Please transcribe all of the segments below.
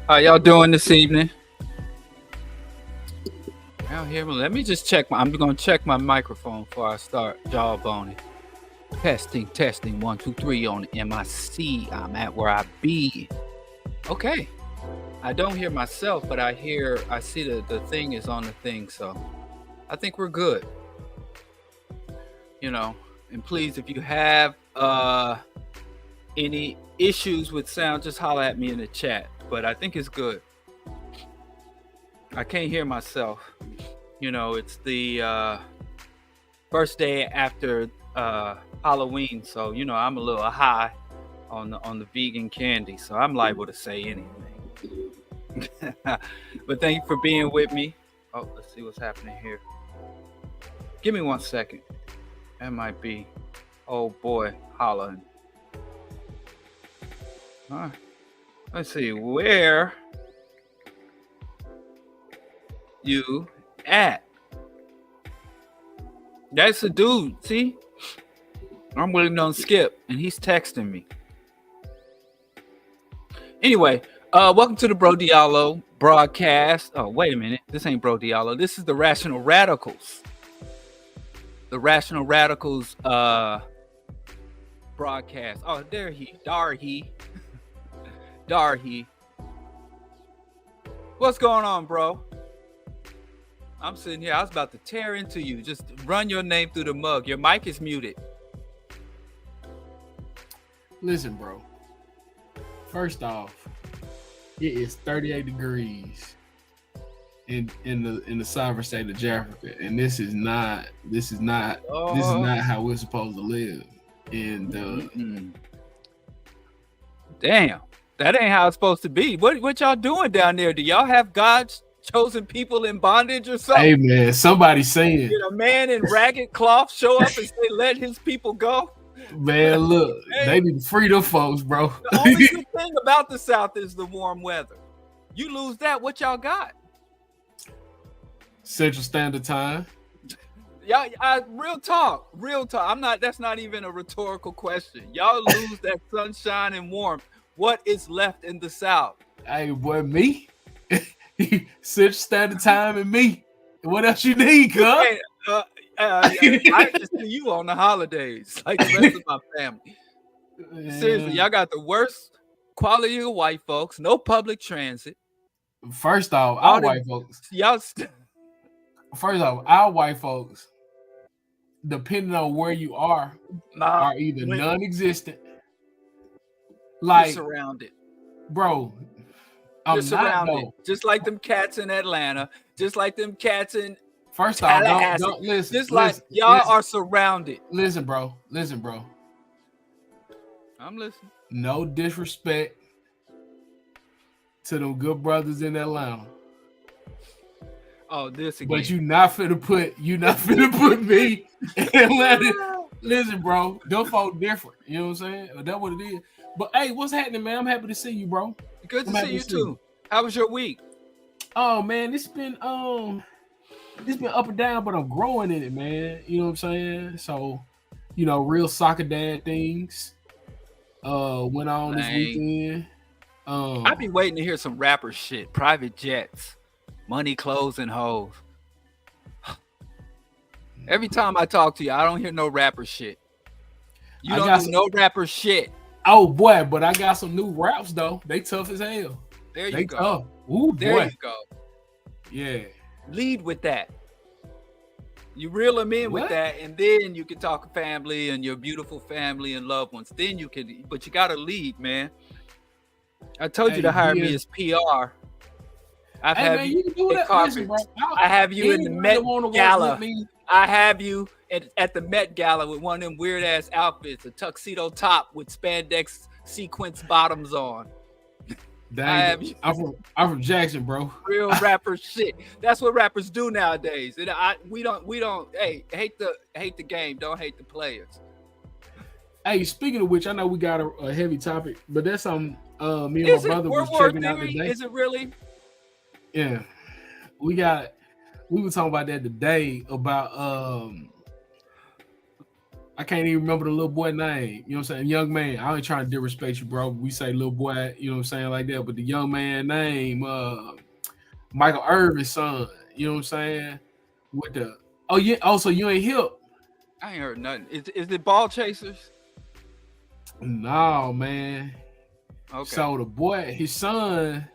How y'all doing this evening? Out here, let me just check I'm gonna check my microphone before I start jawboning. Testing, 1, 2, 3 on the MIC. I'm at where I be. Okay. I don't hear myself, but I see the thing is on the thing, so I think we're good. And please, if you have any issues with sound, just holler at me in the chat. But I think it's good. I can't hear myself. It's the first day after Halloween, so I'm a little high on the vegan candy, so I'm liable to say anything. But thank you for being with me. Oh, let's see what's happening here. Give me 1 second. That might be old boy hollering. All right. Let's see where you at. That's a dude. See, I'm waiting on Skip, and he's texting me. Anyway, welcome to the Bro Diallo broadcast. Oh, wait a minute. This ain't Bro Diallo. This is the Rational Radicals. The Rational Radicals broadcast. Oh, there he. Darhi. What's going on, bro? I'm sitting here. I was about to tear into you. Just run your name through the mug. Your mic is muted. Listen, bro. First off, it is 38 degrees in the sovereign state of Africa, and this is not how we're supposed to live. And damn, that ain't how it's supposed to be. What y'all doing down there? Do y'all have God's chosen people in bondage or something? Hey man, somebody's saying, did a man in ragged cloth show up and say, "Let his people go"? Man, look, they need to free them folks, bro. The only good thing about the South is the warm weather. You lose that, what y'all got? Central Standard Time. Y'all, real talk. That's not even a rhetorical question. Y'all lose that sunshine and warmth. What is left in the South? Hey, boy, me. Central Standard Time and me. What else you need, cuz? Hey, I just see you on the holidays, like the rest of my family. Seriously, y'all got the worst quality of white folks. No public transit. First off, our white folks, depending on where you are either non-existent. Like you're surrounded, bro. You're surrounded, just like them cats in Atlanta, just like them cats in. First off, don't listen. Just like y'all are surrounded. Listen, bro. I'm listening. No disrespect to them good brothers in Atlanta. Oh, this again. But you not finna put me in Atlanta. Listen, bro. Them folk different. You know what I'm saying? That's what it is. But hey, what's happening, man? I'm happy to see you, bro. Good to see you too. How was your week? Oh man, it's been up and down, but I'm growing in it, man. You know what I'm saying? So, real soccer dad things went on this weekend. I be waiting to hear some rapper shit. Private jets, money, clothes, and hoes. Every time I talk to you, I don't hear no rapper shit. You don't do no rapper shit. Oh boy, but I got some new raps though. They tough as hell. There you go. Tough. Ooh, there boy. You go. Yeah. Lead with that. You reel them in with that, and then you can talk family and your beautiful family and loved ones. Then you can, but you gotta lead, man. I told you to hire me as PR. I have you in the Met Gala. I have you at the Met Gala with one of them weird ass outfits, a tuxedo top with spandex sequence bottoms on. I'm from Jackson, bro. Real rapper shit. That's what rappers do nowadays. And we don't. Hey, hate the game. Don't hate the players. Hey, speaking of which, I know we got a heavy topic, but that's something me and my brother was checking out today. Is it really? Yeah, we were talking about that today about I can't even remember the little boy name. You know what I'm saying? Young man. I ain't trying to disrespect you, bro. We say little boy, you know what I'm saying, like that. But the young man name, Michael Irvin's son. You know what I'm saying? With the so you ain't hip. I ain't heard nothing. Is it Ball Chasers? No, man. Okay. So the boy, his son,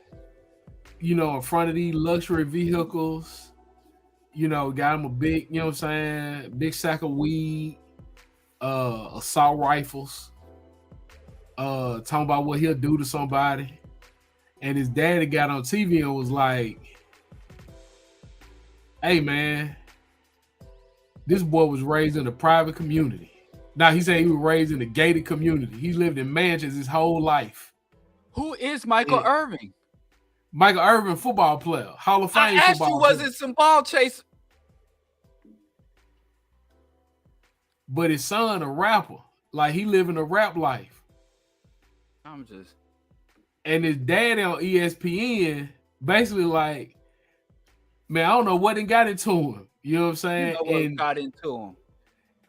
in front of these luxury vehicles, got him a big, you know what I'm saying, big sack of weed, assault rifles, talking about what he'll do to somebody. And his daddy got on TV and was like, hey man, this boy was raised in a private community. Now he said he was raised in a gated community. He lived in mansions his whole life. Who is Michael Irvin? Michael Irvin, football player, Hall of Fame. I asked you, was it some ball chase? But his son, a rapper, like he living a rap life. And his daddy on ESPN, basically like, man, I don't know what got into him. You know what I'm saying? What got into him?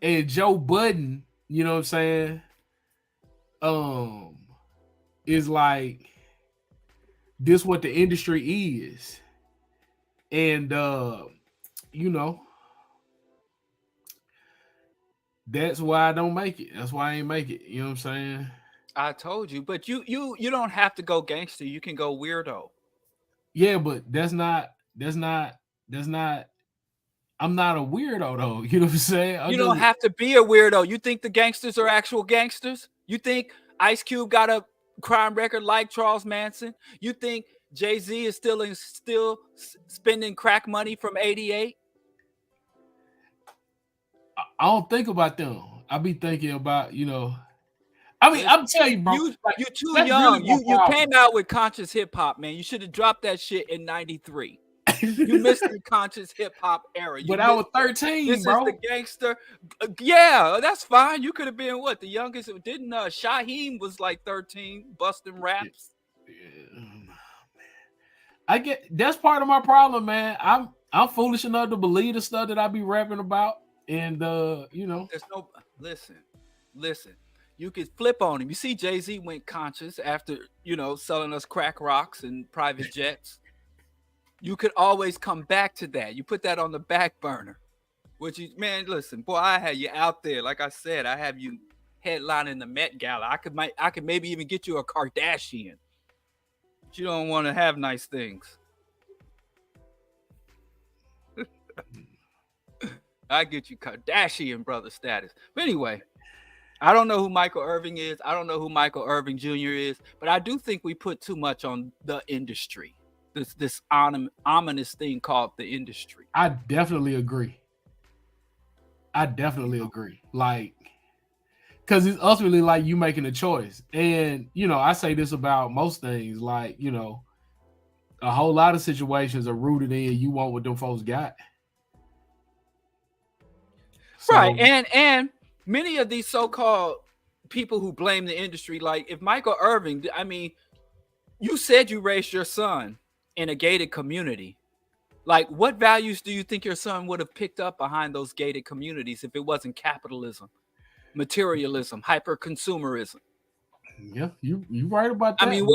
And Joe Budden, you know what I'm saying? Is like, this what the industry is. And that's why I don't make it. That's why I ain't make it. You know what I'm saying? I told you, but you don't have to go gangster. You can go weirdo. Yeah, but that's not. I'm not a weirdo though. You know what I'm saying? You don't have to be a weirdo. You think the gangsters are actual gangsters? You think Ice Cube got a crime record like Charles Manson? You think Jay-Z is still spending crack money from '88? I don't think about them. I be thinking about, I mean, I'm telling you, bro. You're too young. Really you came out with conscious hip hop, man. You should have dropped that shit in '93. You missed the conscious hip hop era. But I was 13, this bro. This is the gangster. Yeah, that's fine. You could have been what? The youngest? Didn't Shaheem was like 13, busting raps? Yeah. I get that's part of my problem, man. I'm foolish enough to believe the stuff that I be rapping about, and there's no listen. You could flip on him. You see, Jay-Z went conscious after selling us crack rocks and private jets. You could always come back to that. You put that on the back burner. Man, listen, boy, I had you out there. Like I said, I have you headlining the Met Gala. I could maybe even get you a Kardashian. But you don't want to have nice things. I get you Kardashian brother status. But anyway, I don't know who Michael Irvin is. I don't know who Michael Irvin Jr. is. But I do think we put too much on the industry. This ominous thing called the industry. I definitely agree. Like, because it's ultimately like you making a choice. And, I say this about most things. Like, a whole lot of situations are rooted in you want what them folks got. So, right. And many of these so-called people who blame the industry, like if Michael Irvin, I mean, you said you raised your son in a gated community. Like, what values do you think your son would have picked up behind those gated communities if it wasn't capitalism, materialism, hyper consumerism? Yeah, you right about that. I mean,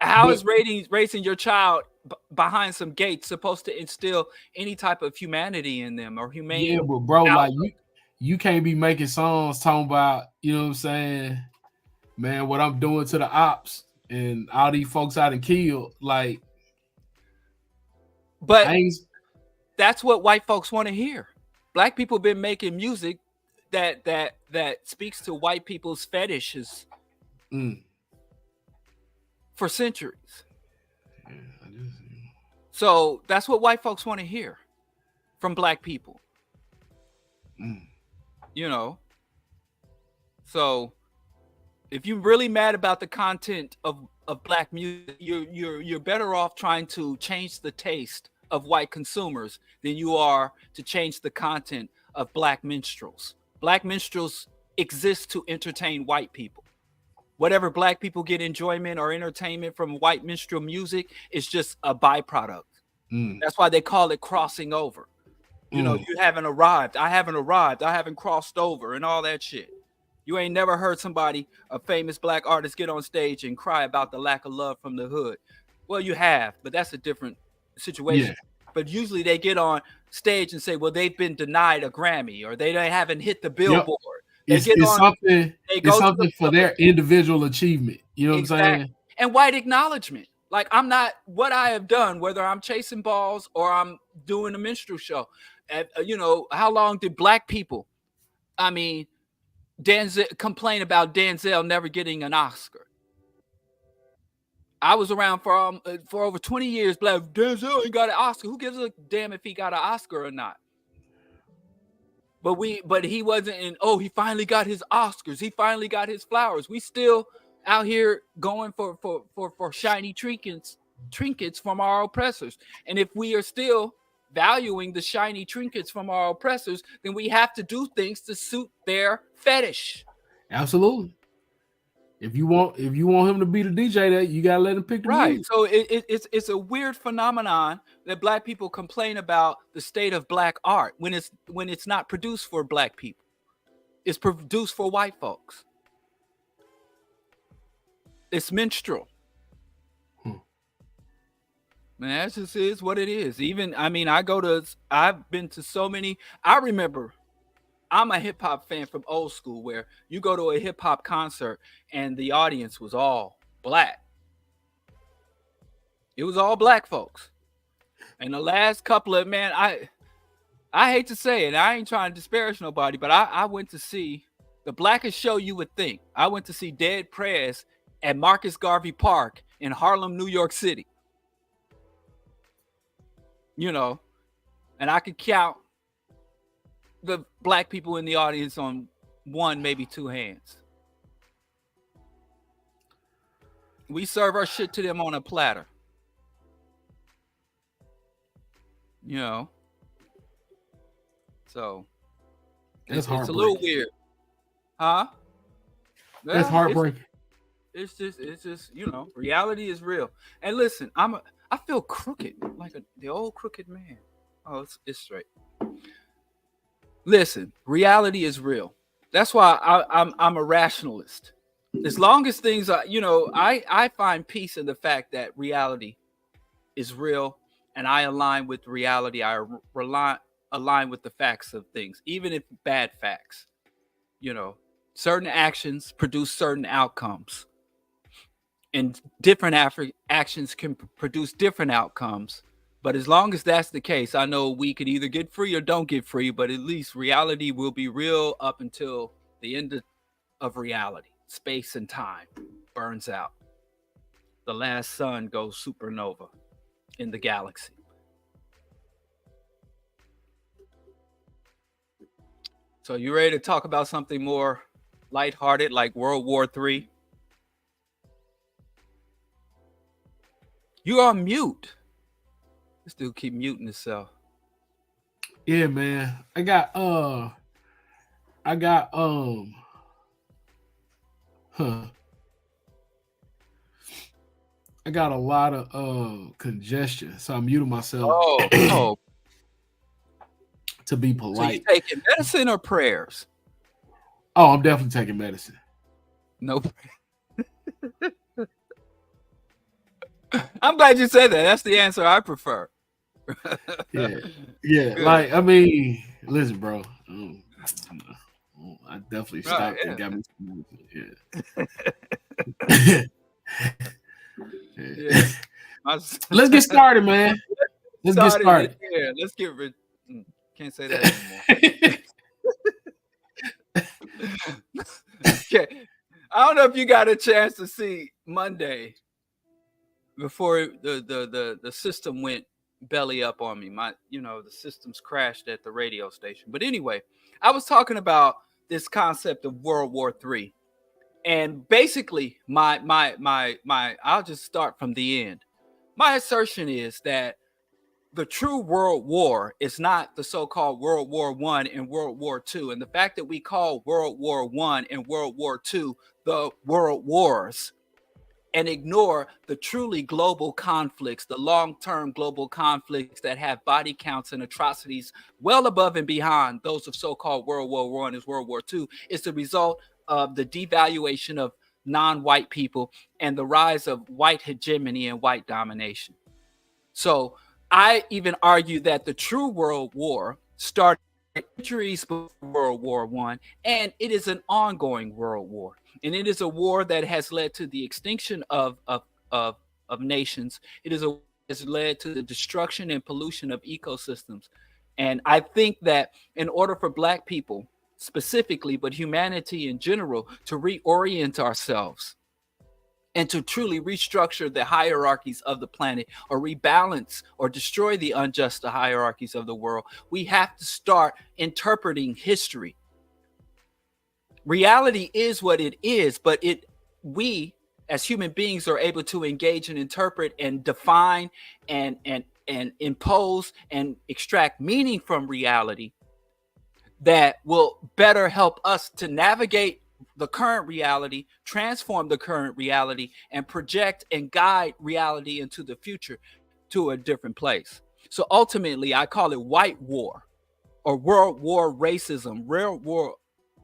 how is raising your child behind some gates supposed to instill any type of humanity in them or humane? Yeah, but bro, outlook? Like you can't be making songs talking about, you know what I'm saying, man, what I'm doing to the ops and all these folks out and killed, like. But that's what white folks want to hear. Black people been making music that speaks to white people's fetishes for centuries. So that's what white folks want to hear from black people. So if you're really mad about the content of black music, you're better off trying to change the taste of white consumers than you are to change the content of black minstrels. Black minstrels exist to entertain white people. Whatever black people get enjoyment or entertainment from white minstrel music is just a byproduct. That's why they call it crossing over. You know, you haven't arrived. I haven't arrived. I haven't crossed over and all that shit. You ain't never heard somebody, a famous black artist, get on stage and cry about the lack of love from the hood. Well, you have, but that's a different situation. Yeah. But usually they get on stage and say, well, they've been denied a Grammy or they haven't hit the Billboard. It's something for their individual achievement. You know what I'm saying? And white acknowledgement. Like, I'm not what I have done, whether I'm chasing balls or I'm doing a minstrel show. You know, how long did black people, I mean, Denzel complain about Denzel never getting an Oscar? I was around for over 20 years. Black Denzel ain't got an Oscar. Who gives a damn if he got an Oscar or not? But he wasn't in. Oh, he finally got his Oscars. He finally got his flowers. We still out here going for shiny trinkets from our oppressors. And if we are still valuing the shiny trinkets from our oppressors, then we have to do things to suit their fetish. Absolutely. If you want him to be the DJ, that you gotta let him pick the music. So it's a weird phenomenon that black people complain about the state of black art when it's not produced for black people. It's produced for white folks. It's minstrel. Man, that just is what it is. Even, I mean, I've been to so many. I remember, I'm a hip hop fan from old school where you go to a hip hop concert and the audience was all black. It was all black folks. And the last couple of, man, I hate to say it, I ain't trying to disparage nobody, but I went to see the blackest show you would think. I went to see Dead Prez at Marcus Garvey Park in Harlem, New York City. You know, and I could count the black people in the audience on one, maybe two hands. We serve our shit to them on a platter. You know. So it's a little weird. Huh? That's heartbreaking. It's just, you know, reality is real. And listen, I feel crooked, like the old crooked man. Oh, it's straight. Listen, reality is real. That's why I'm a rationalist. As long as things are, you know, I find peace in the fact that reality is real, and I align with reality. I align with the facts of things, even if bad facts. You know, certain actions produce certain outcomes. And different actions can produce different outcomes. But as long as that's the case, I know we could either get free or don't get free, but at least reality will be real up until the end of reality. Space and time burns out. The last sun goes supernova in the galaxy. So you ready to talk about something more lighthearted like World War III? You're on mute. This dude keep muting himself. Yeah, man. I got a lot of congestion, so I'm muting myself. Oh. To be polite. So you taking medicine or prayers? Oh, I'm definitely taking medicine. Nope. I'm glad you said that. That's the answer I prefer. Yeah. Good. Like, I mean, listen, bro. I definitely stopped and got me some medicine. Yeah. Let's get started, man. Let's get started. Yeah, let's get rid. Can't say that anymore. Okay. I don't know if you got a chance to see Monday before the system went belly up on me. The systems crashed at the radio station. But anyway, I was talking about this concept of World War III. And basically I'll just start from the end. My assertion is that the true World War is not the so-called World War I and World War II. And the fact that we call World War I and World War II the World Wars and ignore the truly global conflicts, the long-term global conflicts that have body counts and atrocities well above and beyond those of so-called World War I and World War II, is the result of the devaluation of non-white people and the rise of white hegemony and white domination. So I even argue that the true World War started centuries before World War I, and it is an ongoing world war. And it is a war that has led to the extinction of nations. It is a has led to the destruction and pollution of ecosystems. And I think that in order for Black people specifically, but humanity in general, to reorient ourselves and to truly restructure the hierarchies of the planet, or rebalance or destroy the unjust hierarchies of the world, we have to start interpreting history. Reality is what it is, but we as human beings are able to engage and interpret and define and impose and extract meaning from reality that will better help us to navigate the current reality, transform the current reality, and project and guide reality into the future to a different place. So ultimately, I call it white war or world war racism, World War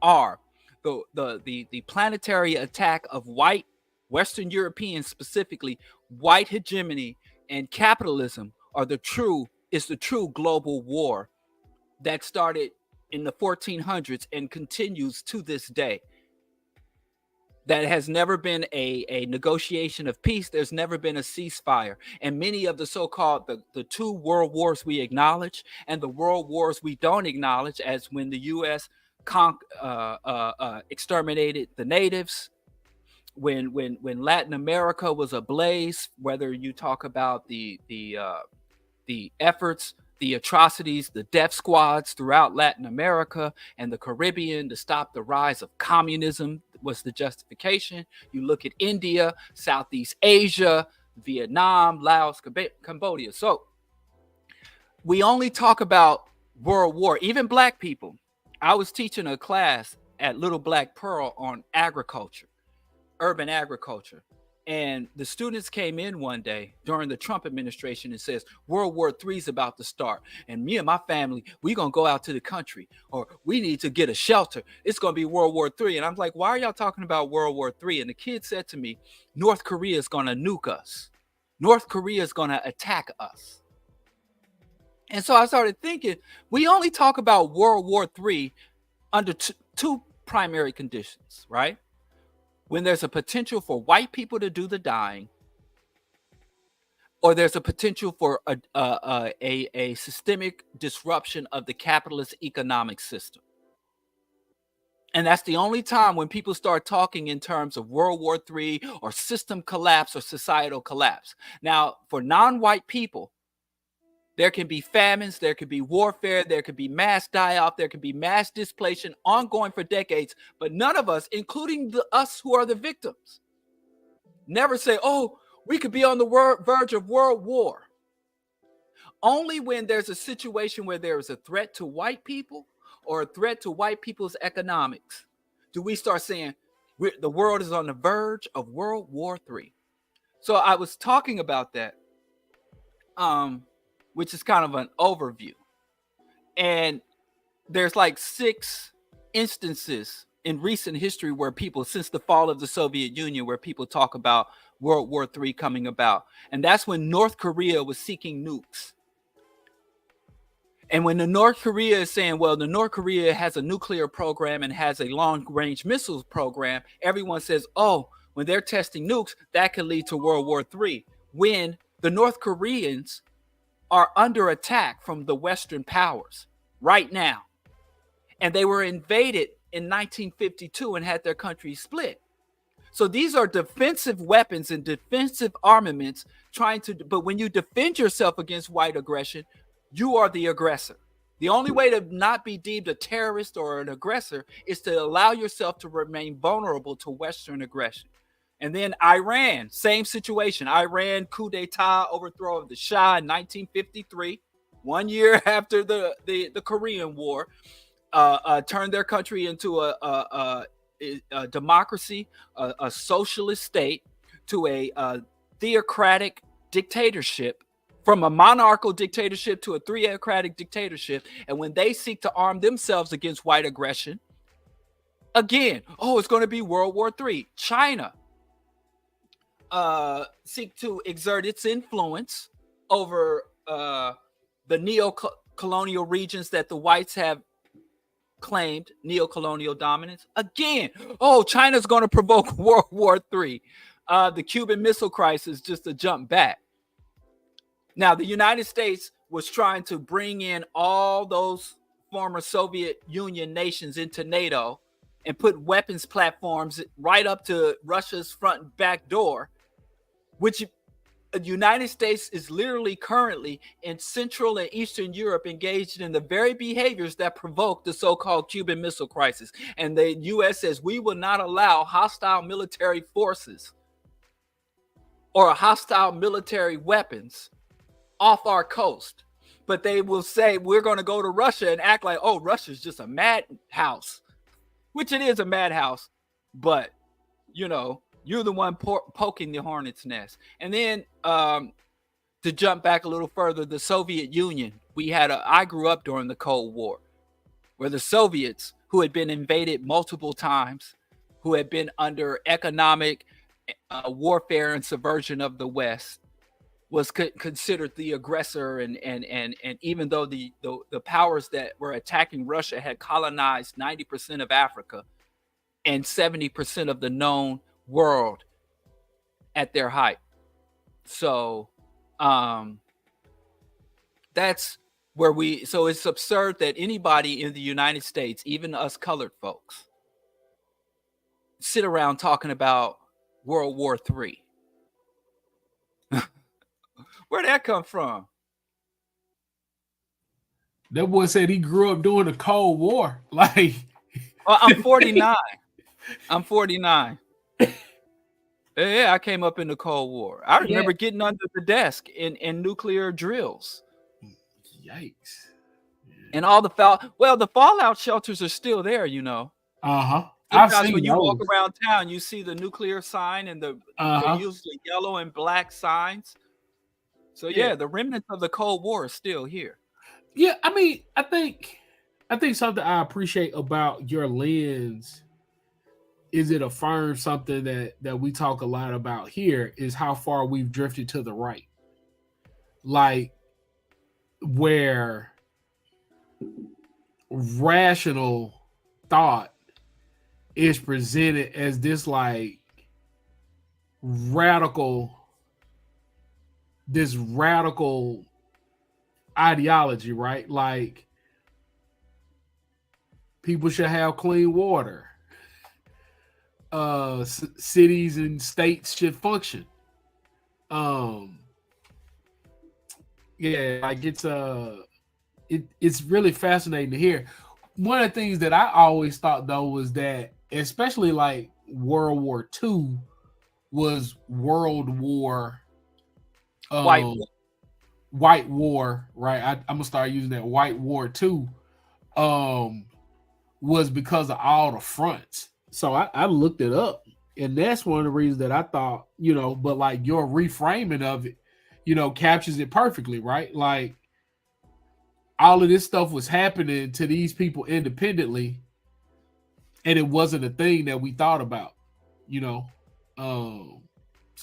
R, the planetary attack of white Western Europeans, specifically white hegemony and capitalism, are the true global war that started in the 1400s and continues to this day. That has never been a negotiation of peace. There's never been a ceasefire. And many of the so-called the two world wars we acknowledge and the world wars we don't acknowledge, as when the U.S. Exterminated the natives, when Latin America was ablaze, whether you talk about the efforts, the atrocities, the death squads throughout Latin America and the Caribbean to stop the rise of communism was the justification. You look at India, Southeast Asia, Vietnam, Laos, Cambodia. So we only talk about World War, even Black people. I was teaching a class at Little Black Pearl on agriculture, urban agriculture. And the students came in one day during the Trump administration and says, World War III is about to start. And me and my family, we're going to go out to the country, or we need to get a shelter. It's going to be World War III. And I'm like, why are y'all talking about World War III? And the kid said to me, North Korea is going to nuke us. North Korea is going to attack us. And so I started thinking, we only talk about World War III under two primary conditions, right? When there's a potential for white people to do the dying, or there's a potential for a systemic disruption of the capitalist economic system. And that's the only time when people start talking in terms of World War III or system collapse or societal collapse. Now, for non-white people, there can be famines, there could be warfare, there could be mass die-off, there could be mass displacement ongoing for decades, but none of us, including us who are the victims, never say, oh, we could be on the verge of world war. Only when there's a situation where there is a threat to white people or a threat to white people's economics do we start saying the world is on the verge of World War III. So I was talking about that, which is kind of an overview. And there's like 6 instances in recent history where people, since the fall of the Soviet Union, where people talk about World War III coming about. And that's when North Korea was seeking nukes. And when the North Korea is saying, well, the North Korea has a nuclear program and has a long-range missiles program, everyone says, oh, when they're testing nukes, that could lead to World War III. When the North Koreans are under attack from the Western powers right now. And they were invaded in 1952 and had their country split. So these are defensive weapons and defensive armaments but when you defend yourself against white aggression, you are the aggressor. The only way to not be deemed a terrorist or an aggressor is to allow yourself to remain vulnerable to Western aggression. And then Iran, same situation. Iran coup d'etat, overthrow of the Shah in 1953, 1 year after the Korean War, turned their country into a democracy, a socialist state, to a theocratic dictatorship, from a monarchical dictatorship to a theocratic dictatorship. And when they seek to arm themselves against white aggression, again, it's going to be World War III. China seek to exert its influence over the neo-colonial regions that the whites have claimed neo-colonial dominance. Again, China's going to provoke World War III. The Cuban Missile Crisis, just to jump back. Now, the United States was trying to bring in all those former Soviet Union nations into NATO and put weapons platforms right up to Russia's front and back door, which the United States is literally currently in Central and Eastern Europe engaged in the very behaviors that provoked the so-called Cuban Missile Crisis. And the U.S. says we will not allow hostile military forces or hostile military weapons off our coast. But they will say we're going to go to Russia and act like, Russia's just a madhouse, which it is a madhouse. But, you're the one poking the hornet's nest. And then to jump back a little further, the Soviet Union. I grew up during the Cold War, where the Soviets, who had been invaded multiple times, who had been under economic warfare and subversion of the West, was considered the aggressor. And even though the powers that were attacking Russia had colonized 90% of Africa and 70% of the known world at their height. So that's where so it's absurd that anybody in the United States, even us colored folks, sit around talking about World War III. Where'd that come from? That boy said he grew up during the Cold War. Like, I'm 49. I'm 49. Yeah, I came up in the Cold War. I remember getting under the desk in nuclear drills. Yikes. And all the fallout shelters are still there, Uh-huh. Sometimes when you walk around town, you see the nuclear sign and they're usually yellow and black signs. So the remnants of the Cold War are still here. Yeah, I mean, I think something I appreciate about your lens is it affirms something that we talk a lot about here, is how far we've drifted to the right. Like, where rational thought is presented as this like radical ideology, right? Like, people should have clean water. Cities and states should function. Like it's really fascinating to hear. One of the things that I always thought though was that, especially like World War II was World War White War, right? I'm gonna start using that. White War II was because of all the fronts. So I looked it up, and that's one of the reasons that I thought, but like your reframing of it, captures it perfectly, right? Like, all of this stuff was happening to these people independently, and it wasn't a thing that we thought about, So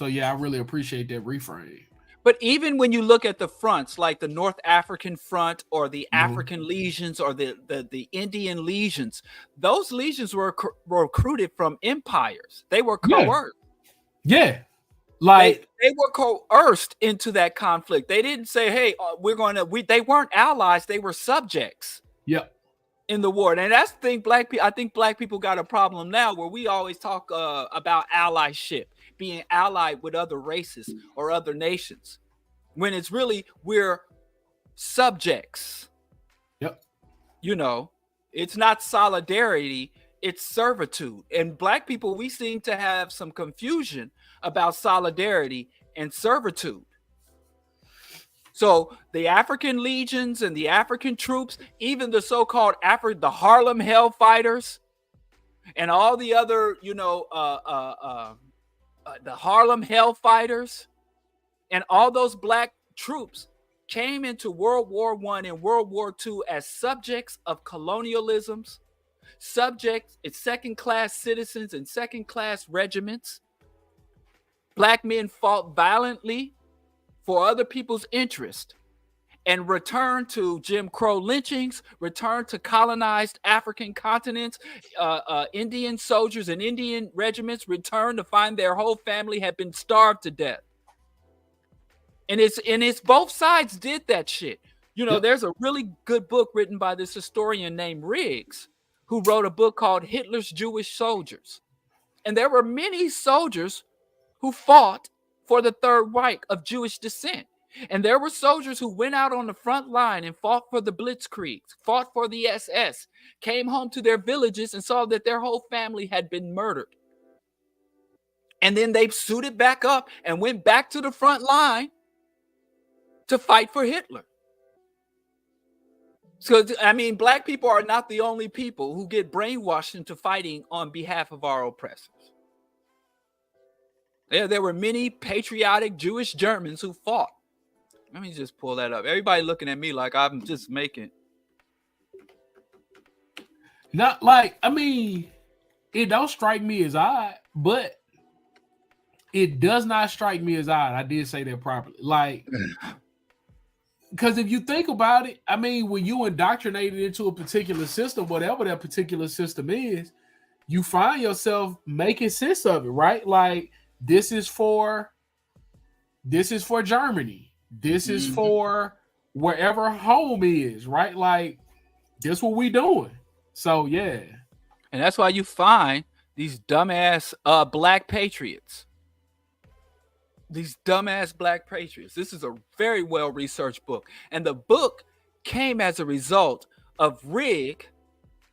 yeah, I really appreciate that reframe. But even when you look at the fronts, like the North African front or the African legions or the Indian legions, those legions were recruited from empires. They were coerced. Yeah. Like, they were coerced into that conflict. They didn't say, "Hey, they weren't allies. They were subjects." Yep. In the war, and that's the thing. I think black people got a problem now, where we always talk about allyship, being allied with other races or other nations, when it's really we're subjects. Yep. It's not solidarity, it's servitude. And black people, we seem to have some confusion about solidarity and servitude. So the African legions and the African troops, even the so-called the Harlem Hellfighters, and all the other, the Harlem Hellfighters, and all those black troops came into World War I and World War II as subjects of colonialisms, subjects, it's second-class citizens and second-class regiments. Black men fought violently for other people's interest and returned to Jim Crow lynchings, returned to colonized African continents. Indian soldiers and Indian regiments returned to find their whole family had been starved to death. And it's both sides did that shit. You know, there's a really good book written by this historian named Riggs, who wrote a book called Hitler's Jewish Soldiers. And there were many soldiers who fought for the Third Reich of Jewish descent. And there were soldiers who went out on the front line and fought for the Blitzkrieg, fought for the SS, came home to their villages and saw that their whole family had been murdered. And then they suited back up and went back to the front line to fight for Hitler. So, I mean, black people are not the only people who get brainwashed into fighting on behalf of our oppressors. There were many patriotic Jewish Germans who fought. Let me just pull that up. Everybody looking at me like I'm just making. Not like, I mean, it don't strike me as odd, but it does not strike me as odd. I did say that properly. Like, because if you think about it, I mean, when you indoctrinated into a particular system, whatever that particular system is, you find yourself making sense of it, right? Like, this is for Germany. This is for wherever home is, right? Like, this what we doing. So yeah. And that's why you find these dumbass black patriots. These dumbass black patriots. This is a very well-researched book. And the book came as a result of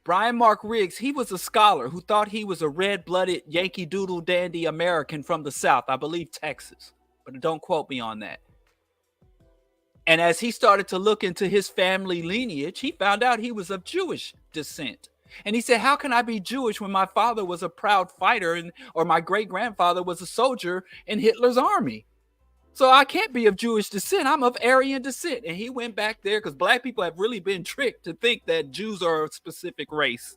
Brian Mark Riggs. He was a scholar who thought he was a red-blooded Yankee Doodle Dandy American from the South, I believe Texas, but don't quote me on that. And as he started to look into his family lineage, he found out he was of Jewish descent. And he said, how can I be Jewish when my father was a proud fighter or my great-grandfather was a soldier in Hitler's army? So I can't be of Jewish descent. I'm of Aryan descent. And he went back there because black people have really been tricked to think that Jews are a specific race.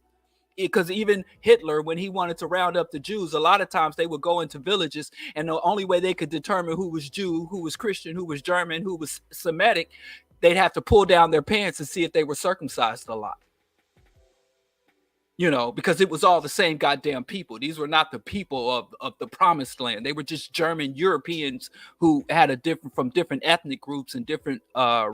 Because even Hitler, when he wanted to round up the Jews, a lot of times they would go into villages, and the only way they could determine who was Jew, who was Christian, who was German, who was Semitic, they'd have to pull down their pants and see if they were circumcised a lot. You know, because it was all the same goddamn people. These were not the people of the promised land. They were just German Europeans who had from different ethnic groups and different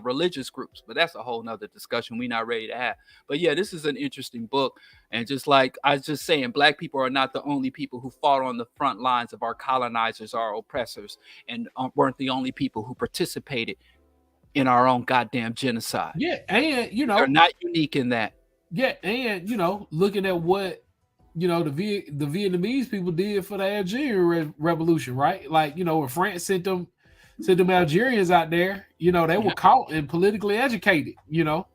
religious groups. But that's a whole nother discussion we're not ready to have. But yeah, this is an interesting book. And just like I was just saying, black people are not the only people who fought on the front lines of our colonizers, our oppressors, and weren't the only people who participated in our own goddamn genocide. Yeah, and you know, they're not unique in that. Yeah, and you know, looking at what the Vietnamese people did for the Algerian Revolution, right? Like, you know, when France sent them Algerians out there, you know, they were caught and politically educated, you know.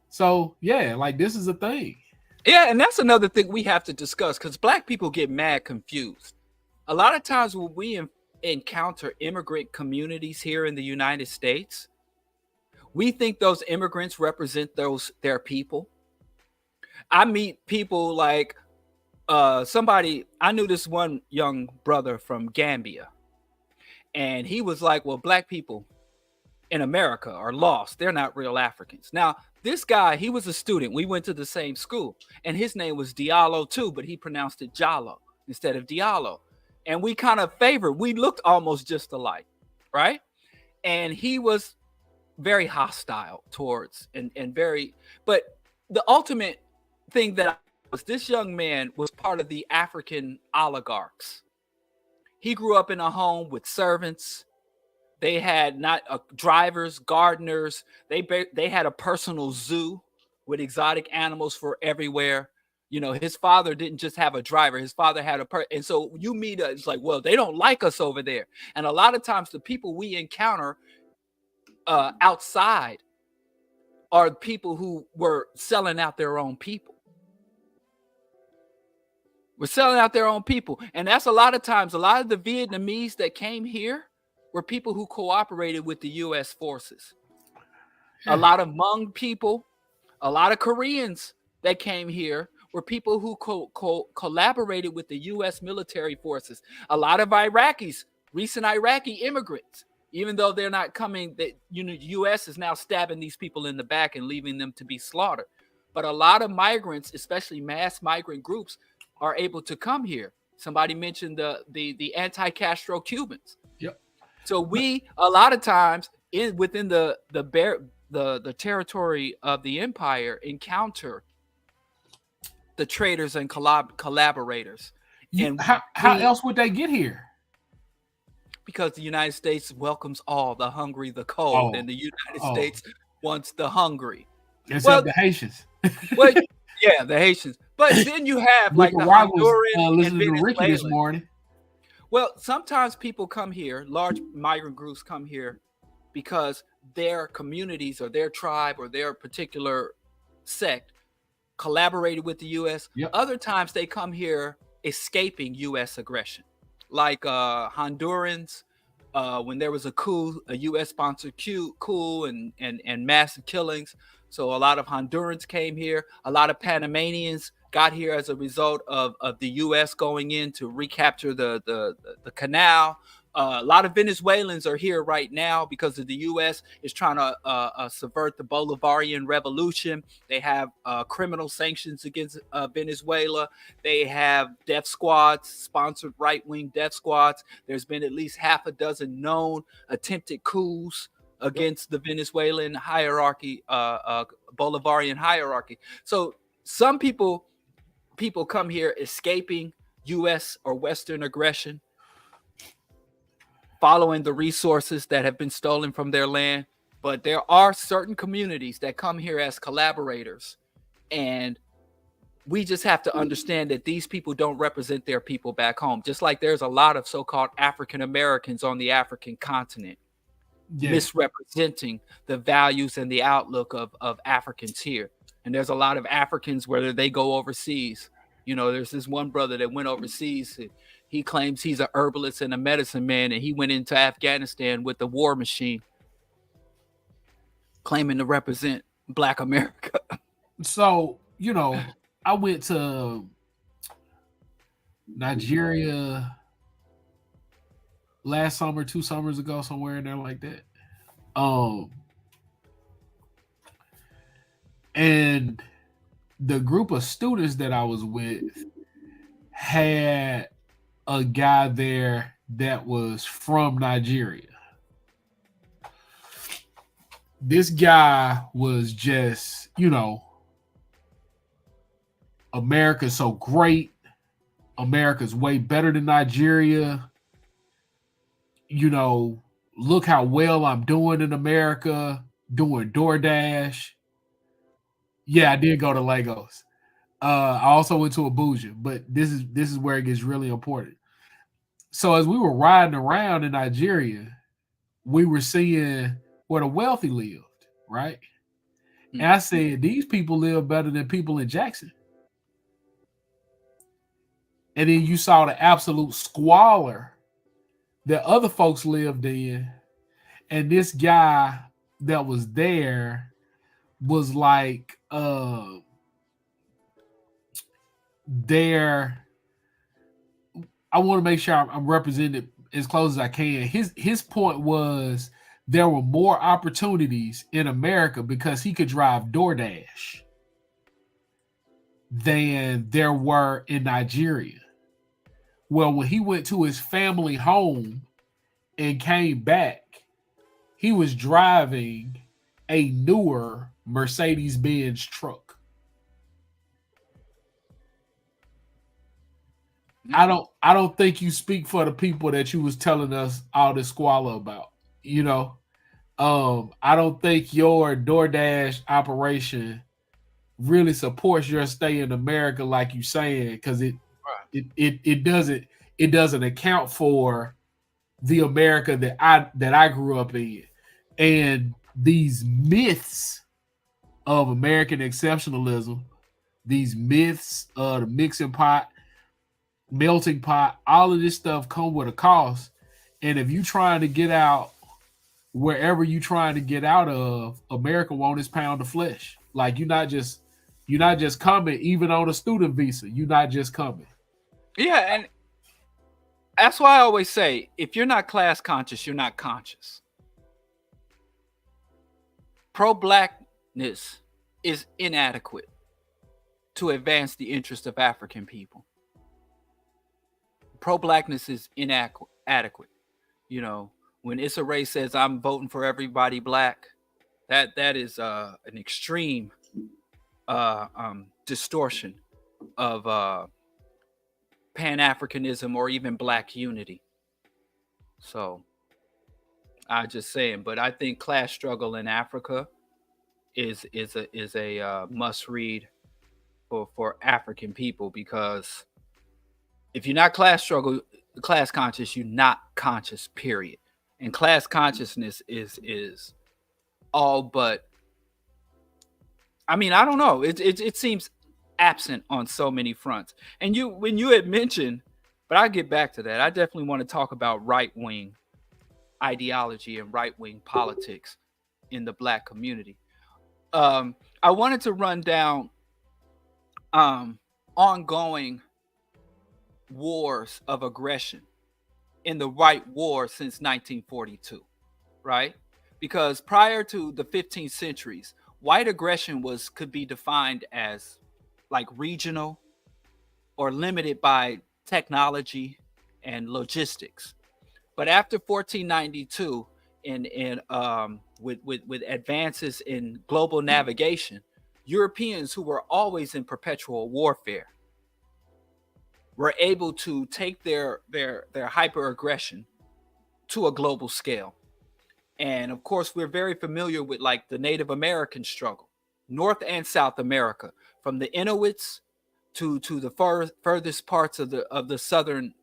So yeah, like this is a thing. Yeah, and that's another thing we have to discuss because black people get mad confused. A lot of times when we encounter immigrant communities here in the United States, we think those immigrants represent their people. I meet people like somebody, I knew this one young brother from Gambia, and he was like, well, black people in America are lost. They're not real Africans. Now, this guy, he was a student. We went to the same school, and his name was Diallo too, but he pronounced it Jallo instead of Diallo. And we kind of we looked almost just alike, right? And he was very hostile towards and very, but the ultimate thing that was this young man was part of the African oligarchs. He grew up in a home with servants. They had not drivers, gardeners. They had a personal zoo with exotic animals for everywhere. You know, his father didn't just have a driver. His father had and so you meet it's like, well, they don't like us over there. And a lot of times the people we encounter outside are people who were selling out their own people. We're selling out their own people. And that's a lot of times, a lot of the Vietnamese that came here were people who cooperated with the U.S. forces. A lot of Hmong people, a lot of Koreans that came here were people who collaborated with the U.S. military forces. A lot of Iraqis, recent Iraqi immigrants, even though they're not coming, the U.S. is now stabbing these people in the back and leaving them to be slaughtered. But a lot of migrants, especially mass migrant groups, are able to come here. Somebody mentioned the anti-Castro Cubans. Yep. So we, a lot of times, within the territory of the empire, encounter the traitors and collaborators. And how else would they get here? Because the United States welcomes all, the hungry, the cold, and the United States wants the hungry. Except the Haitians. Well, yeah, the Haitians. But then you have like the Honduran and Venezuelan. This morning. Well, sometimes people come here, large migrant groups come here because their communities or their tribe or their particular sect collaborated with the U.S. Yep. Other times they come here escaping U.S. aggression, like Hondurans. When there was a coup, a U.S.-sponsored coup and massive killings. So a lot of Hondurans came here. A lot of Panamanians got here as a result of the U.S. going in to recapture the canal. A lot of Venezuelans are here right now because of the U.S. is trying to subvert the Bolivarian revolution. They have criminal sanctions against Venezuela. They have death squads, sponsored right-wing death squads. There's been at least half a dozen known attempted coups against the Venezuelan hierarchy, Bolivarian hierarchy. So some people come here escaping U.S. or Western aggression, following the resources that have been stolen from their land. But there are certain communities that come here as collaborators. And we just have to understand that these people don't represent their people back home. Just like there's a lot of so-called African Americans on the African continent misrepresenting the values and the outlook of Africans here. And there's a lot of Africans, whether they go overseas. There's this one brother that went overseas. He claims he's a herbalist and a medicine man, and he went into Afghanistan with the war machine, claiming to represent Black America. So, I went to Nigeria last summer, 2 summers ago, somewhere in there like that. And the group of students that I was with had a guy there that was from Nigeria. This guy was just, America's so great. America's way better than Nigeria. Look how well I'm doing in America, doing DoorDash. Yeah, I did go to Lagos. I also went to Abuja, but this is where it gets really important. So as we were riding around in Nigeria, we were seeing where the wealthy lived, right? And I said, these people live better than people in Jackson. And then you saw the absolute squalor that other folks lived in. And this guy that was there was like I want to make sure I'm represented as close as I can. His point was there were more opportunities in America because he could drive DoorDash than there were in Nigeria. Well, when he went to his family home and came back, he was driving a newer Mercedes-Benz truck. I don't think you speak for the people that you was telling us all this squalor about. I don't think your DoorDash operation really supports your stay in America like you saying, because it doesn't account for the America that I grew up in. And these myths of American exceptionalism, these myths of the mixing pot, melting pot, all of this stuff come with a cost. And if you trying to get out wherever you trying to get out of, America want its pound of flesh. Like you're not just coming, even on a student visa. You're not just coming. Yeah, and that's why I always say, if you're not class conscious, you're not conscious. Pro-blackness is inadequate to advance the interest of African people. Pro-blackness is inadequate. You know, when Issa Rae says I'm voting for everybody black, that is an extreme distortion of Pan-Africanism or even black unity. So I just saying, but I think Class Struggle in Africa is a must read for African people, because if you're not class conscious, you're not conscious, period. And class consciousness is all but, I mean, I don't know. It seems absent on so many fronts. And when you had mentioned, but I'll get back to that. I definitely want to talk about right-wing ideology and right-wing politics in the black community. I wanted to run down ongoing wars of aggression in the right war since 1942, right? Because prior to the 15th centuries, white aggression could be defined as like regional or limited by technology and logistics. But after 1492, with advances in global navigation, Europeans who were always in perpetual warfare were able to take their hyper-aggression to a global scale. And of course, we're very familiar with like the Native American struggle, North and South America, from the Inuits to the furthest parts of the southern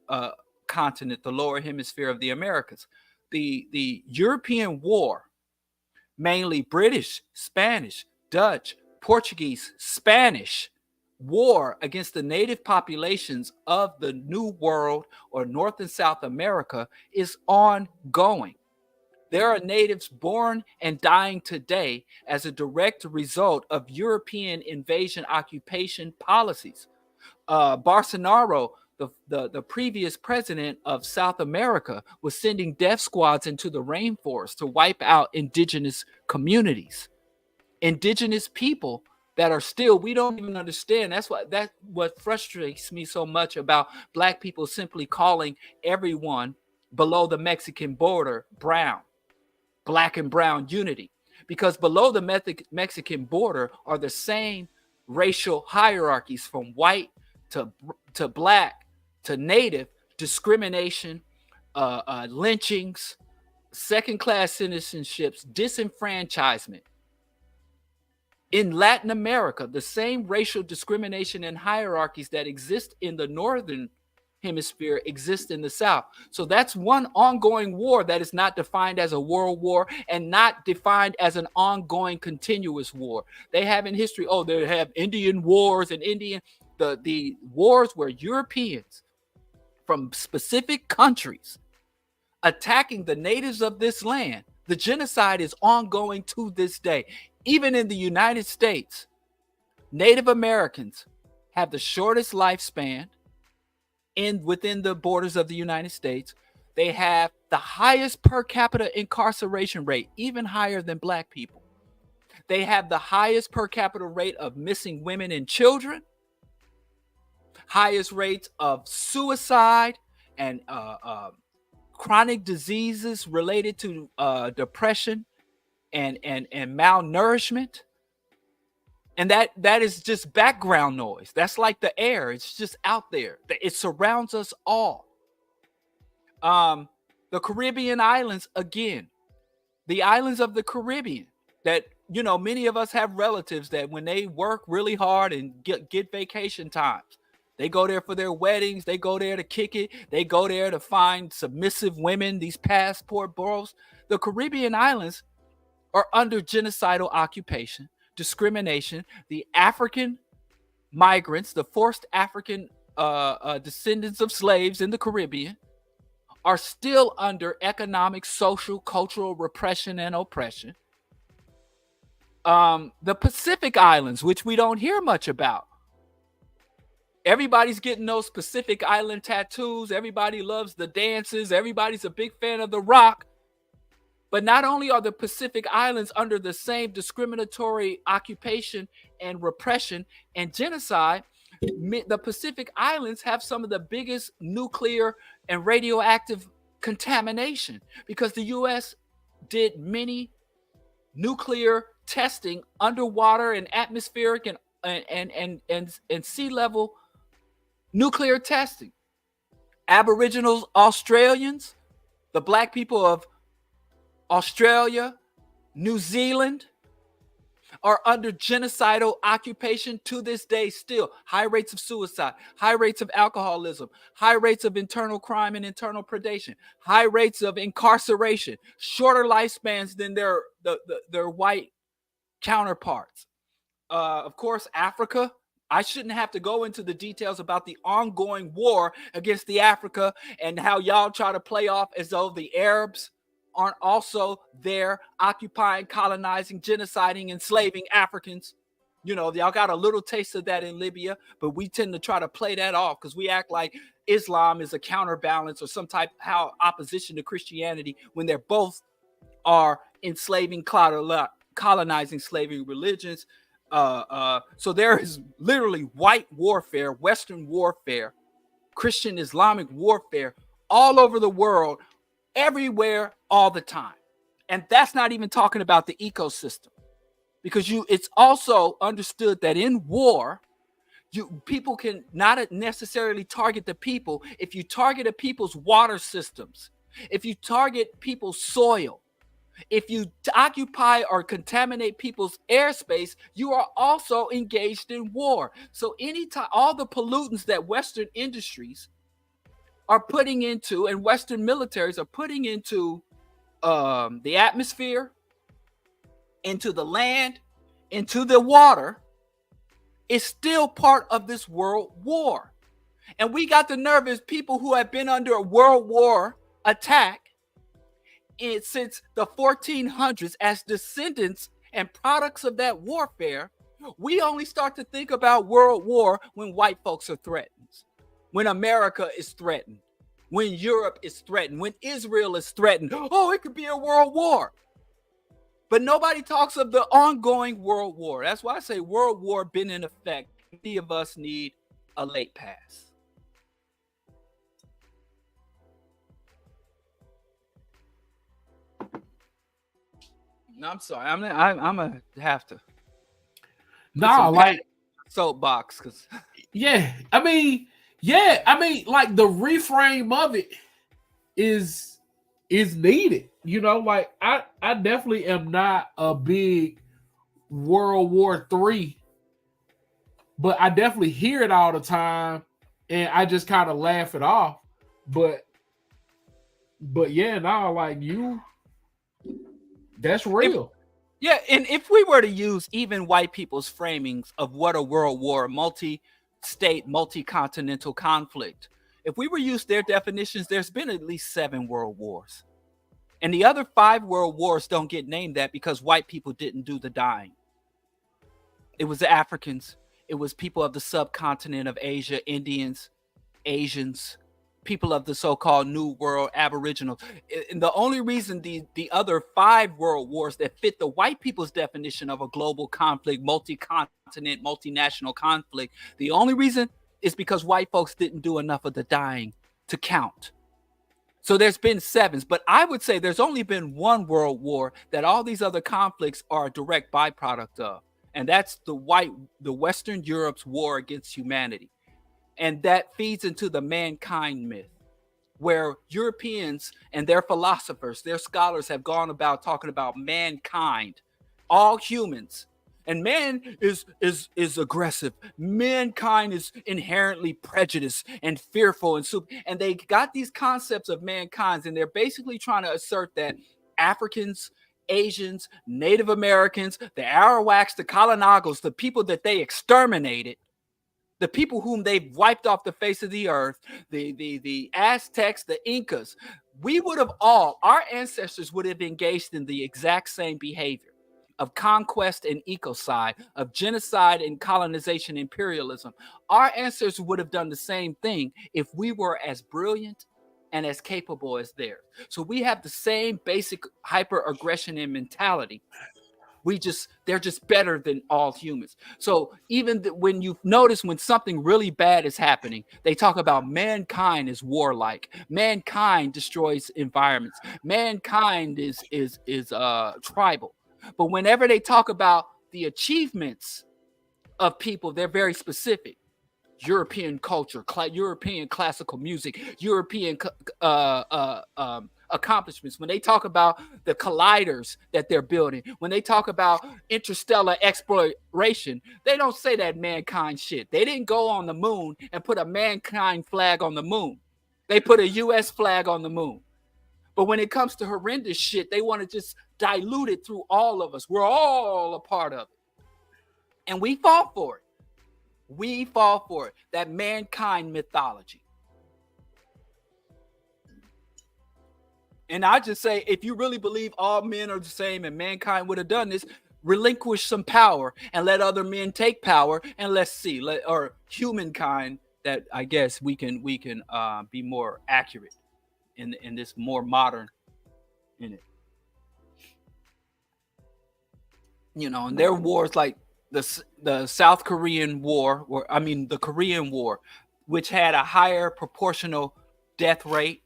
continent, the lower hemisphere of the Americas. The European war, mainly British, Spanish, Dutch, Portuguese, Spanish war against the native populations of the New World or North and South America, is ongoing. There are natives born and dying today as a direct result of European invasion occupation policies. Bolsonaro, the previous president of South America, was sending death squads into the rainforest to wipe out indigenous communities, indigenous people that are still, we don't even understand. That's what frustrates me so much about black people simply calling everyone below the Mexican border brown, black and brown unity, because below the Mexican border are the same racial hierarchies, from white to black to native, discrimination, lynchings, second-class citizenships, disenfranchisement. In Latin America, the same racial discrimination and hierarchies that exist in the northern hemisphere exist in the South. So that's one ongoing war that is not defined as a world war and not defined as an ongoing continuous war. They have in history, they have Indian wars and the wars where Europeans from specific countries attacking the natives of this land. The genocide is ongoing to this day. Even in the United States, Native Americans have the shortest lifespan within the borders of the United States. They have the highest per capita incarceration rate, even higher than black people. They have the highest per capita rate of missing women and children, highest rates of suicide and chronic diseases related to depression and malnourishment. And that is just background noise. That's like the air. It's just out there. It surrounds us all. The Caribbean islands, again, the islands of the Caribbean, that, many of us have relatives that when they work really hard and get vacation times, they go there for their weddings. They go there to kick it. They go there to find submissive women, these passport bros. The Caribbean islands are under genocidal occupation, discrimination. The African migrants, the forced African descendants of slaves in the Caribbean are still under economic, social, cultural repression and oppression. The Pacific Islands, which we don't hear much about. Everybody's getting those Pacific Island tattoos. Everybody loves the dances. Everybody's a big fan of The Rock. But not only are the Pacific Islands under the same discriminatory occupation and repression and genocide, the Pacific Islands have some of the biggest nuclear and radioactive contamination because the U.S. did many nuclear testing underwater and atmospheric and sea level nuclear testing. Aboriginals, Australians, the black people of Australia, New Zealand are under genocidal occupation to this day still. High rates of suicide, high rates of alcoholism, high rates of internal crime and internal predation, high rates of incarceration, shorter lifespans than their white counterparts. Of course, Africa. I shouldn't have to go into the details about the ongoing war against the Africa and how y'all try to play off as though the Arabs aren't also there occupying, colonizing, genociding, enslaving Africans. You know, y'all got a little taste of that in Libya, but we tend to try to play that off because we act like Islam is a counterbalance or some type of opposition to Christianity when they're both are enslaving, colonizing, slaving religions. So there is literally white warfare, Western warfare, Christian Islamic warfare all over the world, everywhere, all the time. And that's not even talking about the ecosystem, because it's also understood that in war, people can not necessarily target the people. If you target a people's water systems, if you target people's soil, if you occupy or contaminate people's airspace, you are also engaged in war. So anytime, all the pollutants that Western industries are putting into and Western militaries are putting into the atmosphere, into the land, into the water, is still part of this world war. And we got the nerve as people who have been under a world war attack since the 1400s as descendants and products of that warfare. We only start to think about world war when white folks are threatened, when America is threatened, when Europe is threatened, when Israel is threatened. Oh, it could be a world war. But nobody talks of the ongoing world war. That's why I say world war been in effect. Many of us need a late pass. No, I'm sorry. I'm gonna have to. No, like soapbox, because I mean, like the reframe of it is needed. You know, like I definitely am not a big World War III, but I definitely hear it all the time, and I just kind of laugh it off. But yeah, no, like that's real. And if we were to use even white people's framings of what a world war, multi-state, multi-continental conflict, if we were to use their definitions, there's been at least 7 world wars. And the other 5 world wars don't get named that because white people didn't do the dying. It was the Africans. It was people of the subcontinent of Asia, Indians, Asians, people of the so-called New World, Aboriginals. And the only reason the other 5 world wars that fit the white people's definition of a global conflict, multi-continent, multinational conflict, the only reason is because white folks didn't do enough of the dying to count. So there's been 7s, but I would say there's only been 1 world war that all these other conflicts are a direct byproduct of. And that's the Western Europe's war against humanity. And that feeds into the mankind myth, where Europeans and their philosophers, their scholars have gone about talking about mankind, all humans. And man is aggressive. Mankind is inherently prejudiced and fearful and they got these concepts of mankind, and they're basically trying to assert that Africans, Asians, Native Americans, the Arawaks, the Kalinagos, the people that they exterminated, The people whom they've wiped off the face of the earth, the Aztecs, the Incas, we would have our ancestors would have engaged in the exact same behavior of conquest and ecocide, of genocide and colonization, imperialism. Our ancestors would have done the same thing if we were as brilliant and as capable as theirs. So we have the same basic hyper-aggression and mentality. They're just better than all humans. So even when you notice when something really bad is happening, they talk about mankind is warlike, mankind destroys environments, mankind is tribal. But whenever they talk about the achievements of people, they're very specific. European culture, European classical music, European accomplishments. When they talk about the colliders that they're building, when they talk about interstellar exploration, they don't say that mankind shit. They didn't go on the moon and put a mankind flag on the moon. They put a U.S. flag on the moon. But when it comes to horrendous shit, they want to just dilute it through all of us. We're all a part of it. And we fall for it. We fall for it. That mankind mythology. And I just say, if you really believe all men are the same and mankind would have done this, relinquish some power and let other men take power, and let's see, or humankind, that I guess we can be more accurate in this more modern in it. You know, and there are wars like the South Korean War, the Korean War, which had a higher proportional death rate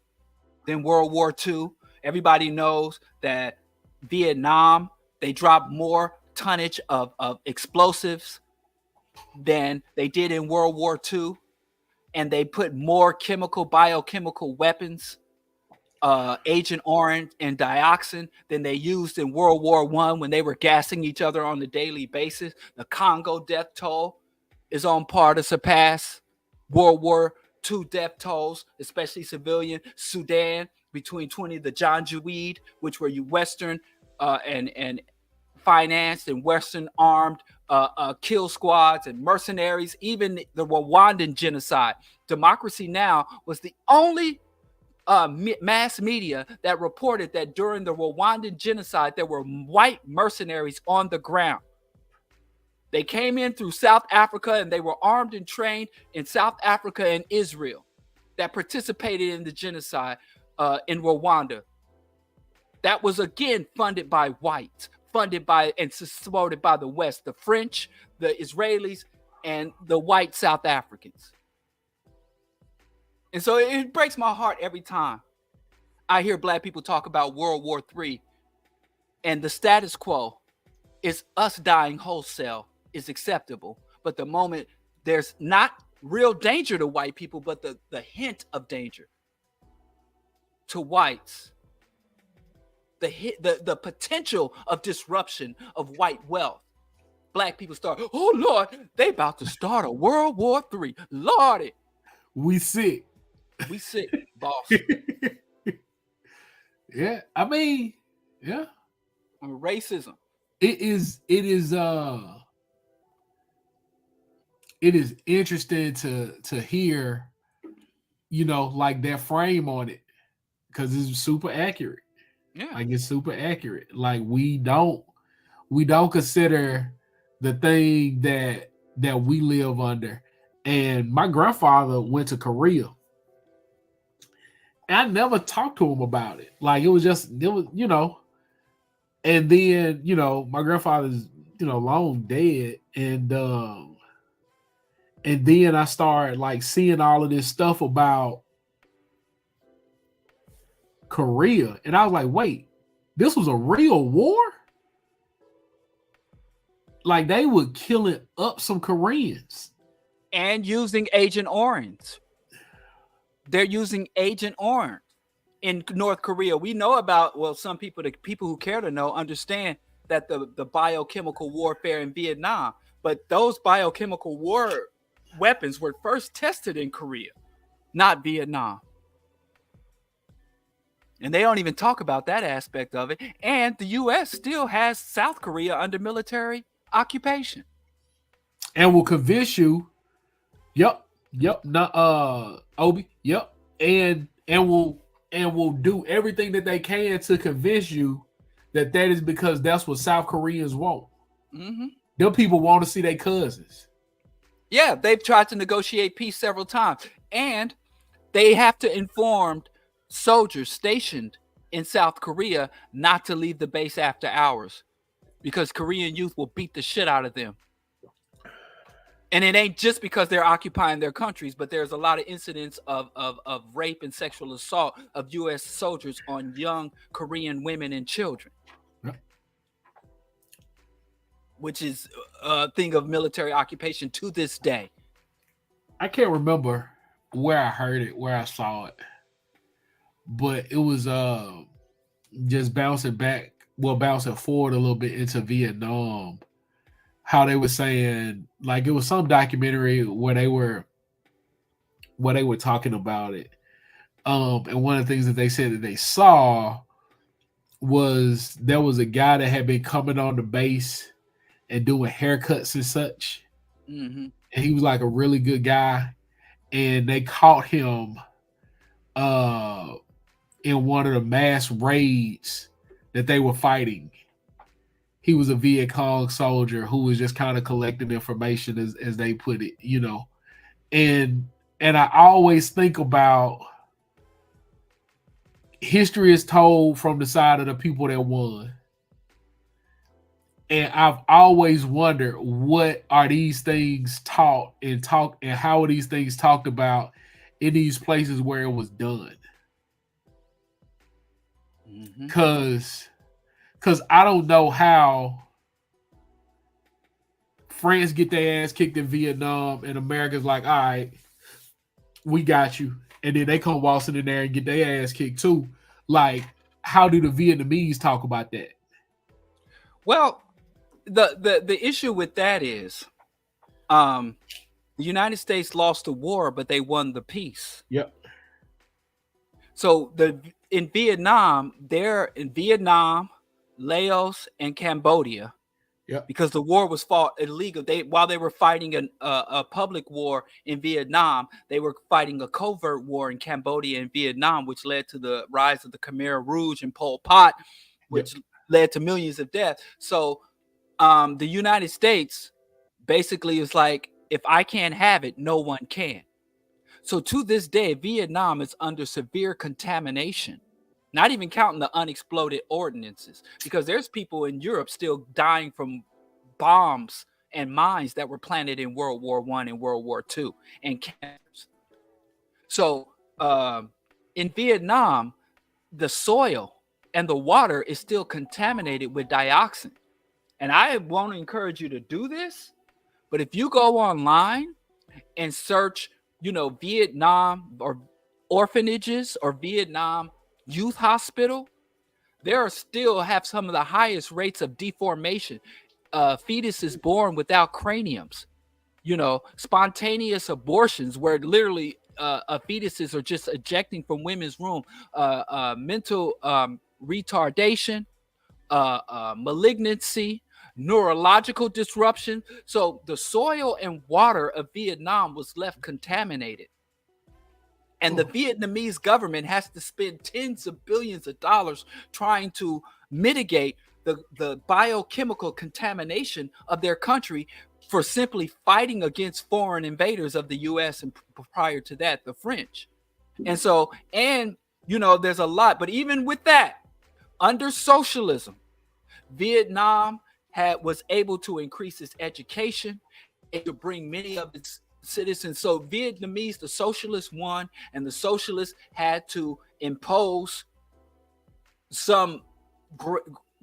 than World War II. Everybody knows that Vietnam, they dropped more tonnage of explosives than they did in World War II. And they put more biochemical weapons, Agent Orange and dioxin, than they used in World War I when they were gassing each other on a daily basis. The Congo death toll is on par to surpass World War II death tolls, especially civilian. Sudan, between 20, the Janjaweed, which were Western and financed and Western armed kill squads and mercenaries, even the Rwandan genocide. Democracy Now! Was the only mass media that reported that during the Rwandan genocide, there were white mercenaries on the ground. They came in through South Africa and they were armed and trained in South Africa and Israel that participated in the genocide in Rwanda. That was again funded by whites, funded by and supported by the West, the French, the Israelis, and the white South Africans. And so it breaks my heart every time I hear black people talk about World War III, and the status quo is us dying wholesale is acceptable. But the moment there's not real danger to white people, but the hint of danger to whites, the potential of disruption of white wealth, black people start, oh Lord, they about to start a World War III. Lordy. We sick. We sick, boss. Yeah, I mean, yeah. Racism. It is interesting to hear, you know, like that frame on it, because it's super accurate. Yeah. Like it's super accurate. Like we don't consider the thing that we live under. And my grandfather went to Korea. I never talked to him about it. Like it was, you know, and then, you know, my grandfather's, you know, long dead. And then I started like seeing all of this stuff about Korea. And I was like, wait, this was a real war? Like they were killing up some Koreans. And using Agent Orange. They're using Agent Orange in North Korea. We know about, well, some people, the people who care to know, understand that the biochemical warfare in Vietnam, but those biochemical war weapons were first tested in Korea, not Vietnam. And they don't even talk about that aspect of it. And the U.S. still has South Korea under military occupation. And will convince you Yep. Yep. Obi. Yep. And will do everything that they can to convince you that is because that's what South Koreans want. Mm-hmm. Them people want to see their cousins. Yeah, they've tried to negotiate peace several times, and they have to inform soldiers stationed in South Korea not to leave the base after hours because Korean youth will beat the shit out of them. And it ain't just because they're occupying their countries, but there's a lot of incidents of rape and sexual assault of U.S. soldiers on young Korean women and children, which is a thing of military occupation to this day. I can't remember where I heard it, where I saw it, but it was just bouncing forward a little bit into Vietnam. How they were saying, like, it was some documentary where they were talking about it. And one of the things that they said that they saw was there was a guy that had been coming on the base and doing haircuts and such. Mm-hmm. And he was like a really good guy. And they caught him in one of the mass raids that they were fighting. He was a Viet Cong soldier who was just kind of collecting information, as they put it, you know. And I always think about history is told from the side of the people that won. And I've always wondered, what are these things taught and how are these things talked about in these places where it was done? Because I don't know how France get their ass kicked in Vietnam and America's like, all right, we got you. And then they come waltzing in there and get their ass kicked too. Like, how do the Vietnamese talk about that? Well, the issue with that is the United States lost the war, but they won the peace. Yep. So in Vietnam, Laos, and Cambodia. Yep. Because the war was fought illegal. While they were fighting a public war in Vietnam, they were fighting a covert war in Cambodia and Vietnam, which led to the rise of the Khmer Rouge and Pol Pot, which led to millions of deaths. So the United States basically is like, if I can't have it, no one can. So to this day, Vietnam is under severe contamination, not even counting the unexploded ordinances, because there's people in Europe still dying from bombs and mines that were planted in World War I and World War II and cancers. So in Vietnam, the soil and the water is still contaminated with dioxin. And I won't encourage you to do this, but if you go online and search, Vietnam or orphanages or Vietnam youth hospital, there are still have some of the highest rates of deformation. Fetuses born without craniums, spontaneous abortions where literally fetuses are just ejecting from women's womb, mental retardation, malignancy, neurological disruption. So the soil and water of Vietnam was left contaminated. And the Vietnamese government has to spend tens of billions of dollars trying to mitigate the biochemical contamination of their country for simply fighting against foreign invaders of the U.S. and prior to that, the French. And so, there's a lot. But even with that, under socialism, Vietnam was able to increase its education and to bring many of its citizens. So Vietnamese, the socialists won, and the socialists had to impose some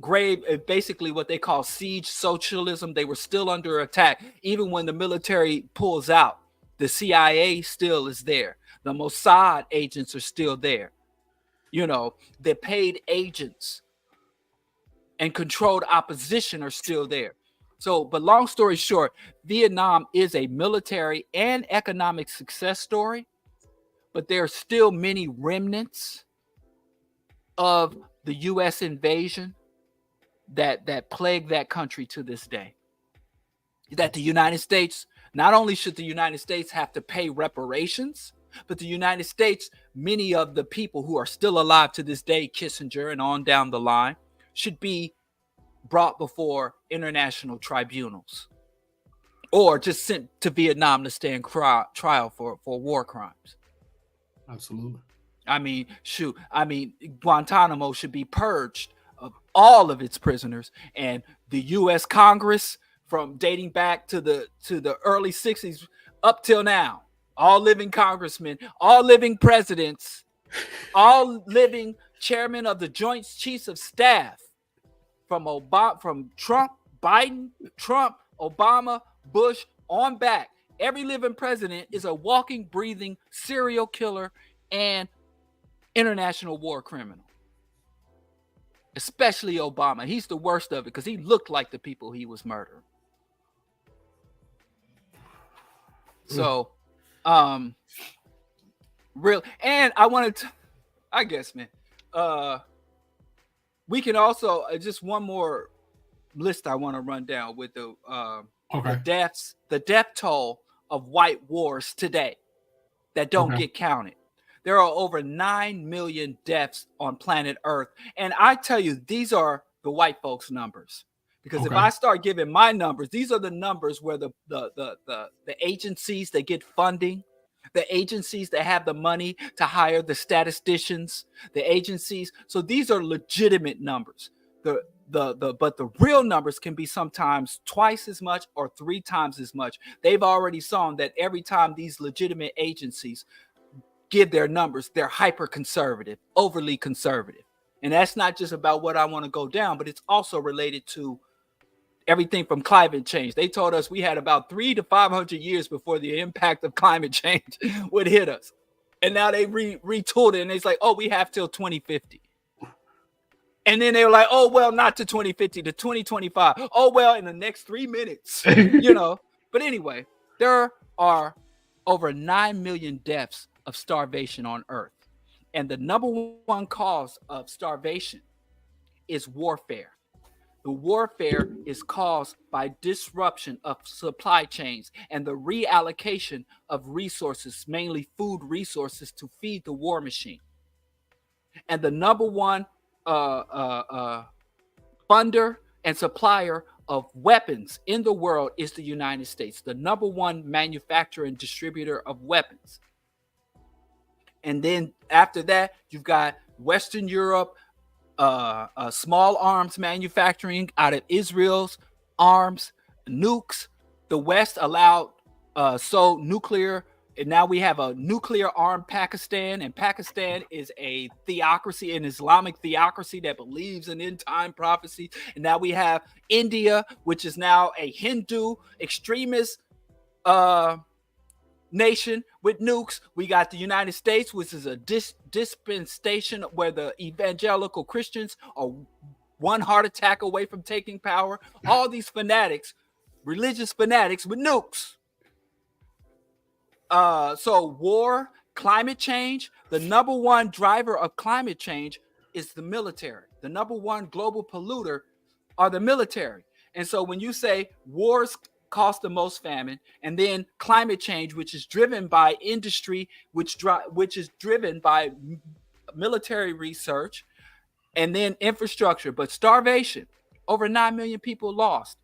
grave, basically what they call siege socialism. They were still under attack. Even when the military pulls out, the CIA still is there. The Mossad agents are still there. The paid agents and controlled opposition are still there. So, but long story short, Vietnam is a military and economic success story, but there are still many remnants of the U.S. invasion that plague that country to this day. That the United States Not only should the United States have to pay reparations, but the United States, many of the people who are still alive to this day, Kissinger and on down the line, should be brought before international tribunals or just sent to Vietnam to stand trial for war crimes. Absolutely. I mean, shoot. I mean, Guantanamo should be purged of all of its prisoners, and the U.S. Congress, from dating back to the early '60s up till now, all living congressmen, all living presidents, all living chairmen of the Joint Chiefs of Staff, from Trump, Biden, Trump, Obama, Bush, on back. Every living president is a walking, breathing serial killer and international war criminal. Especially Obama. He's the worst of it because he looked like the people he was murdering. So, real. And I wanted to, I guess, man, we can also, just one more list I want to run down with the death toll of white wars today that don't get counted. There are over 9 million deaths on planet Earth. And I tell you, these are the white folks' numbers. Because if I start giving my numbers, these are the numbers where the agencies that get funding, the agencies that have the money to hire the statisticians, the agencies. So these are legitimate numbers. But the real numbers can be sometimes twice as much or 3 times as much. They've already shown that every time these legitimate agencies give their numbers, they're hyper conservative, overly conservative. And that's not just about what I want to go down, but it's also related to everything from climate change. They told us we had about 300 to 500 years before the impact of climate change would hit us. And now they retooled it and it's like, oh, we have till 2050. And then they were like, oh, well, not to 2050, to 2025. Oh, well, in the next 3 minutes, you know. But anyway, there are over 9 million deaths of starvation on Earth. And the number one cause of starvation is warfare. The warfare is caused by disruption of supply chains and the reallocation of resources, mainly food resources, to feed the war machine. And the number one funder and supplier of weapons in the world is the United States, the number one manufacturer and distributor of weapons. And then after that, you've got Western Europe, small arms manufacturing out of Israel's arms, nukes. The West allowed nuclear, and now we have a nuclear armed Pakistan, and Pakistan is a theocracy, an Islamic theocracy that believes in end time prophecy. And now we have India, which is now a Hindu extremist nation with nukes. We got the United States, which is a dispensation where the evangelical Christians are one heart attack away from taking power. All these fanatics, religious fanatics with nukes. So war, climate change, the number one driver of climate change is the military. The number one global polluter are the military. And so when you say wars cause the most famine, and then climate change, which is driven by industry, which is driven by military research, and then infrastructure, but starvation, over 9 million people lost.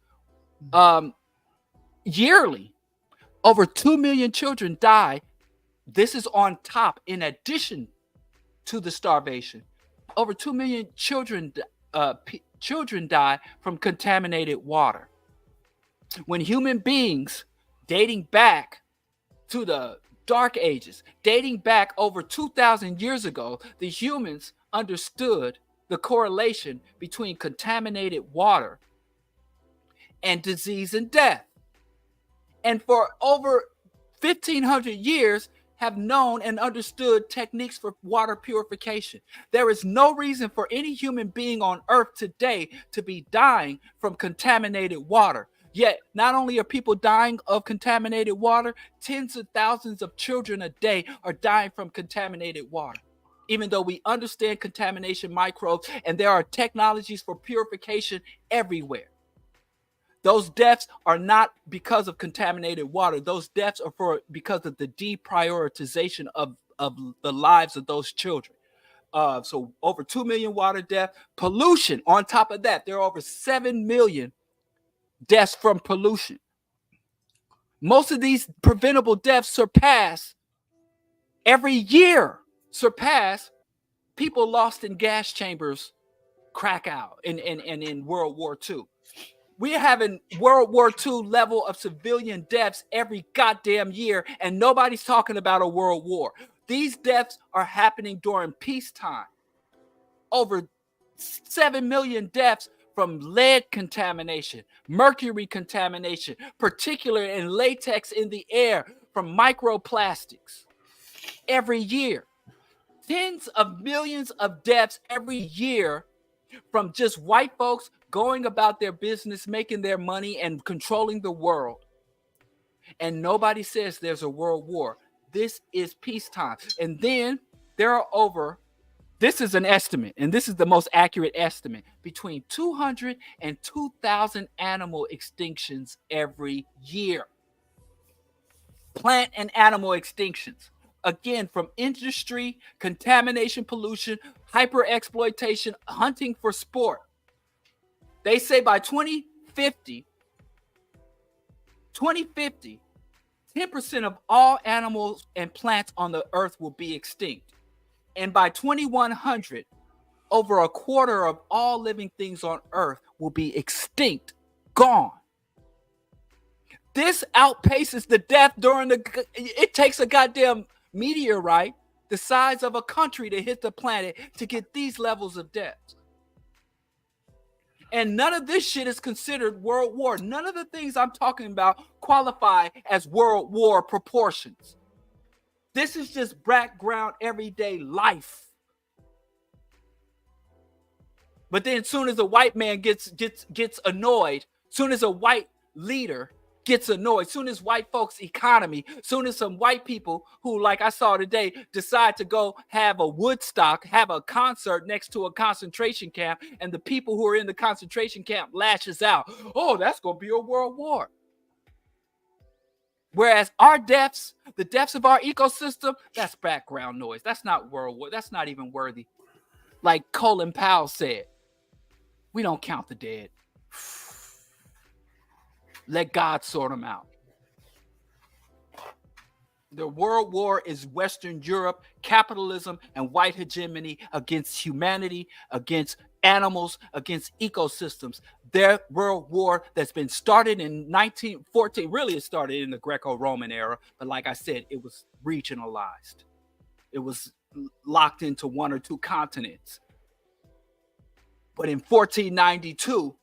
Yearly, over 2 million children die. This is on top, in addition to the starvation. Over 2 million children die from contaminated water. When human beings, dating back to the Dark Ages, dating back over 2,000 years ago, the humans understood the correlation between contaminated water and disease and death. And for over 1,500 years, have known and understood techniques for water purification. There is no reason for any human being on earth today to be dying from contaminated water. Yet, not only are people dying of contaminated water, tens of thousands of children a day are dying from contaminated water. Even though we understand contamination microbes and there are technologies for purification everywhere. Those deaths are not because of contaminated water. Those deaths are because of the deprioritization of the lives of those children. So over 2 million water deaths. Pollution, on top of that, there are over 7 million deaths from pollution. Most of these preventable deaths surpass people lost in gas chambers crack out in World War II. We're having World War II level of civilian deaths every goddamn year, and nobody's talking about a world war. These deaths are happening during peacetime. Over 7 million deaths from lead contamination, mercury contamination, particularly in latex in the air from microplastics every year. Tens of millions of deaths every year from just white folks going about their business, making their money, and controlling the world. And nobody says there's a world war. This is peacetime. And then there are this is an estimate, and this is the most accurate estimate, between 200 and 2,000 animal extinctions every year. Plant and animal extinctions. Again, from industry, contamination, pollution, hyper-exploitation, hunting for sport. They say by 2050, 10% of all animals and plants on the earth will be extinct. And by 2100, over a quarter of all living things on earth will be extinct, gone. This outpaces the death it takes a goddamn meteorite the size of a country to hit the planet to get these levels of death. And none of this shit is considered world war. None of the things I'm talking about qualify as world war proportions. This is just background everyday life. But then as soon as a white man gets annoyed, soon as a white leader gets annoyed, soon as white folks' economy, soon as some white people who, like I saw today, decide to go have a Woodstock, have a concert next to a concentration camp, and the people who are in the concentration camp lashes out, oh, that's going to be a world war. Whereas our deaths, the deaths of our ecosystem, that's background noise. That's not world war. That's not even worthy. Like Colin Powell said, we don't count the dead. Let God sort them out. The world war is Western Europe, capitalism, and white hegemony against humanity, against animals, against ecosystems. Their world war that's been started in 1914, really it started in the Greco-Roman era, but like I said, it was regionalized. It was locked into one or two continents. But in 1492,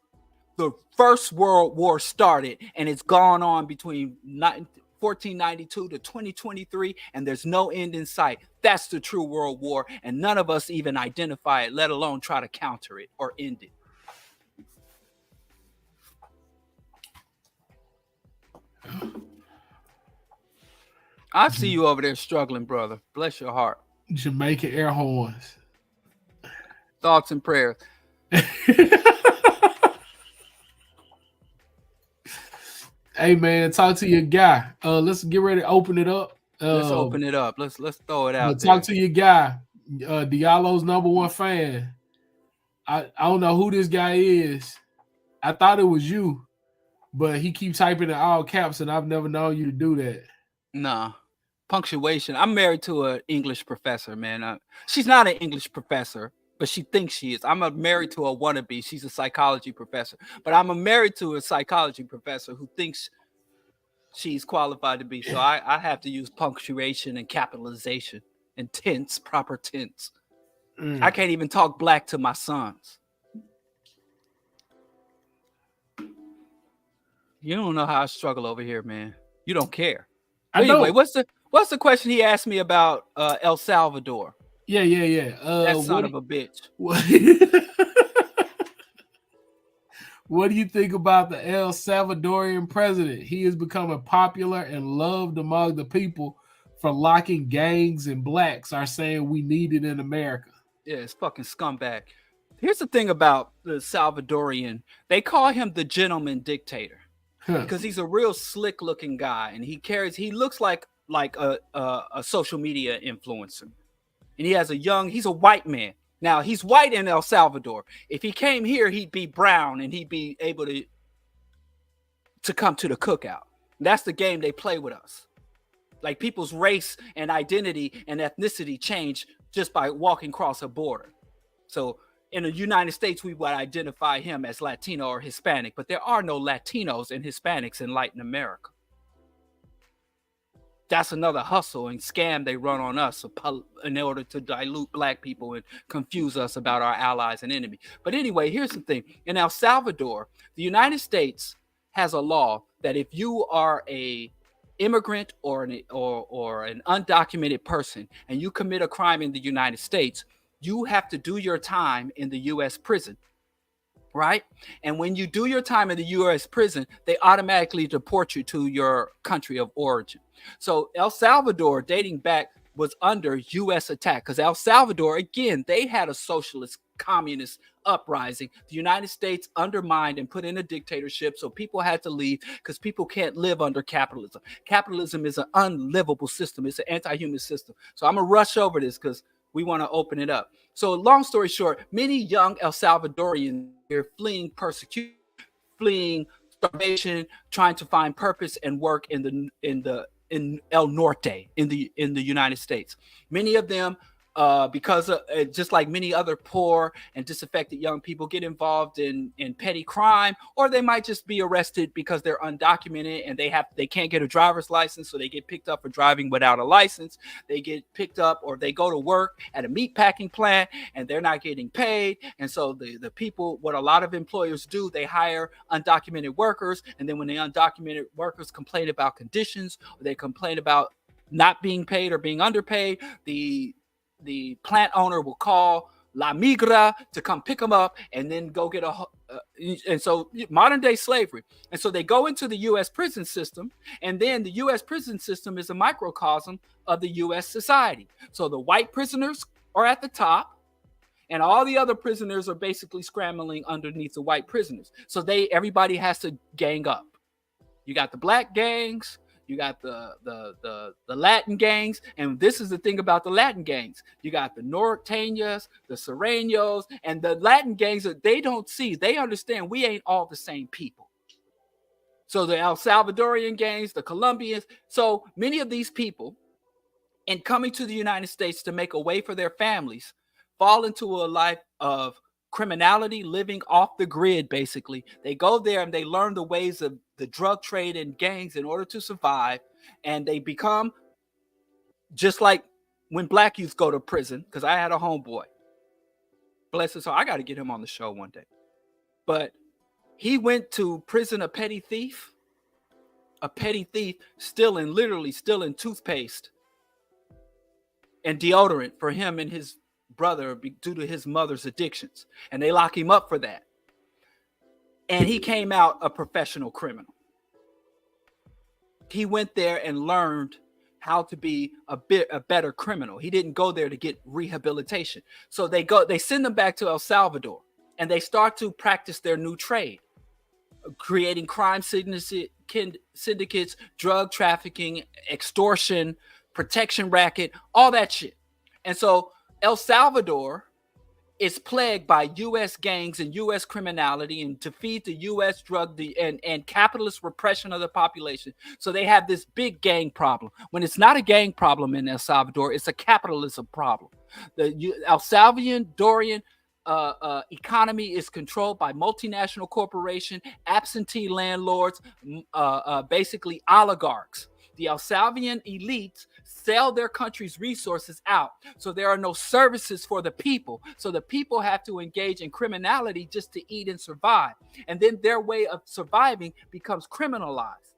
the First World War started, and it's gone on between 1492 to 2023, and there's no end in sight. That's the true world war, and none of us even identify it, let alone try to counter it or end it. I see you over there struggling, brother. Bless your heart. Jamaican air horns. Thoughts and prayers. Hey man, talk to your guy. Let's get ready to open it up. Let's open it up. Let's throw it out. Talk to your guy. Diallo's #1 fan. I don't know who this guy is. I thought it was you, but he keeps typing in all caps, and I've never known you to do that. Nah. Punctuation. I'm married to an English professor, man. She's not an English professor, but she thinks she is. I'm married to a wannabe. She's a psychology professor. But I'm married to a psychology professor who thinks she's qualified to be. So I have to use punctuation and capitalization and tense, proper tense. I can't even talk black to my sons. You don't know how I struggle over here, man. You don't care. Anyway, what's the question he asked me about El Salvador? Yeah. That son of a bitch. What do you think about the El Salvadorian president? He is becoming popular and loved among the people for locking gangs, and blacks are saying we need it in America. Yeah, it's fucking scumbag. Here's the thing about the Salvadorian. They call him the gentleman dictator Huh. because he's a real slick looking guy, and he looks like a social media influencer. And he's a white man. Now, he's white in El Salvador. If he came here, he'd be brown and he'd be able to come to the cookout. That's the game they play with us. Like, people's race and identity and ethnicity change just by walking across a border. So in the United States, we would identify him as Latino or Hispanic, but there are no Latinos and Hispanics in Latin America. That's another hustle and scam they run on us in order to dilute black people and confuse us about our allies and enemy. But anyway, here's the thing. In El Salvador, the United States has a law that if you are a immigrant or an undocumented person and you commit a crime in the United States, you have to do your time in the U.S. prison. Right? And when you do your time in the U.S. prison, they automatically deport you to your country of origin. So El Salvador, dating back, was under U.S. attack because El Salvador, again, they had a socialist, communist uprising. The United States undermined and put in a dictatorship, so people had to leave because people can't live under capitalism. Capitalism is an unlivable system. It's an anti-human system. So I'm going to rush over this because we want to open it up. So long story short, many young El Salvadorians are fleeing persecution, fleeing starvation, trying to find purpose and work in El Norte in the United States. Many of them, because just like many other poor and disaffected young people, get involved in petty crime, or they might just be arrested because they're undocumented and they can't get a driver's license, so they get picked up for driving without a license. They get picked up, or they go to work at a meat packing plant and they're not getting paid. And so the people, what a lot of employers do, they hire undocumented workers, and then when the undocumented workers complain about conditions, or they complain about not being paid or being underpaid, the plant owner will call La Migra to come pick them up and then go get and so modern day slavery. And so they go into the U.S. prison system, and then the U.S. prison system is a microcosm of the U.S. society. So the white prisoners are at the top, and all the other prisoners are basically scrambling underneath the white prisoners. So everybody has to gang up. You got the black gangs, you got the Latin gangs, and this is the thing about the Latin gangs. You got the Norteños, the Serranos, and the Latin gangs that they understand we ain't all the same people. So the El Salvadorian gangs, the Colombians, so many of these people, in coming to the United States to make a way for their families, fall into a life of criminality, living off the grid, basically. They go there and they learn the ways of the drug trade and gangs in order to survive. And they become just like when black youth go to prison, because I had a homeboy. Bless his heart. I got to get him on the show one day. But he went to prison a petty thief, literally stealing toothpaste and deodorant for him and his brother due to his mother's addictions, and they lock him up for that. And he came out a professional criminal. He went there and learned how to be a better criminal. He didn't go there to get rehabilitation. So they send them back to El Salvador, and they start to practice their new trade, creating crime syndicates, drug trafficking, extortion, protection racket, all that shit. And so El Salvador is plagued by U.S. gangs and U.S. criminality, and to feed the U.S. drug and capitalist repression of the population. So they have this big gang problem. When it's not a gang problem in El Salvador, it's a capitalism problem. The El Salvadorian economy is controlled by multinational corporations, absentee landlords, basically oligarchs. The El Salvadorian elites sell their country's resources out. So there are no services for the people. So the people have to engage in criminality just to eat and survive. And then their way of surviving becomes criminalized.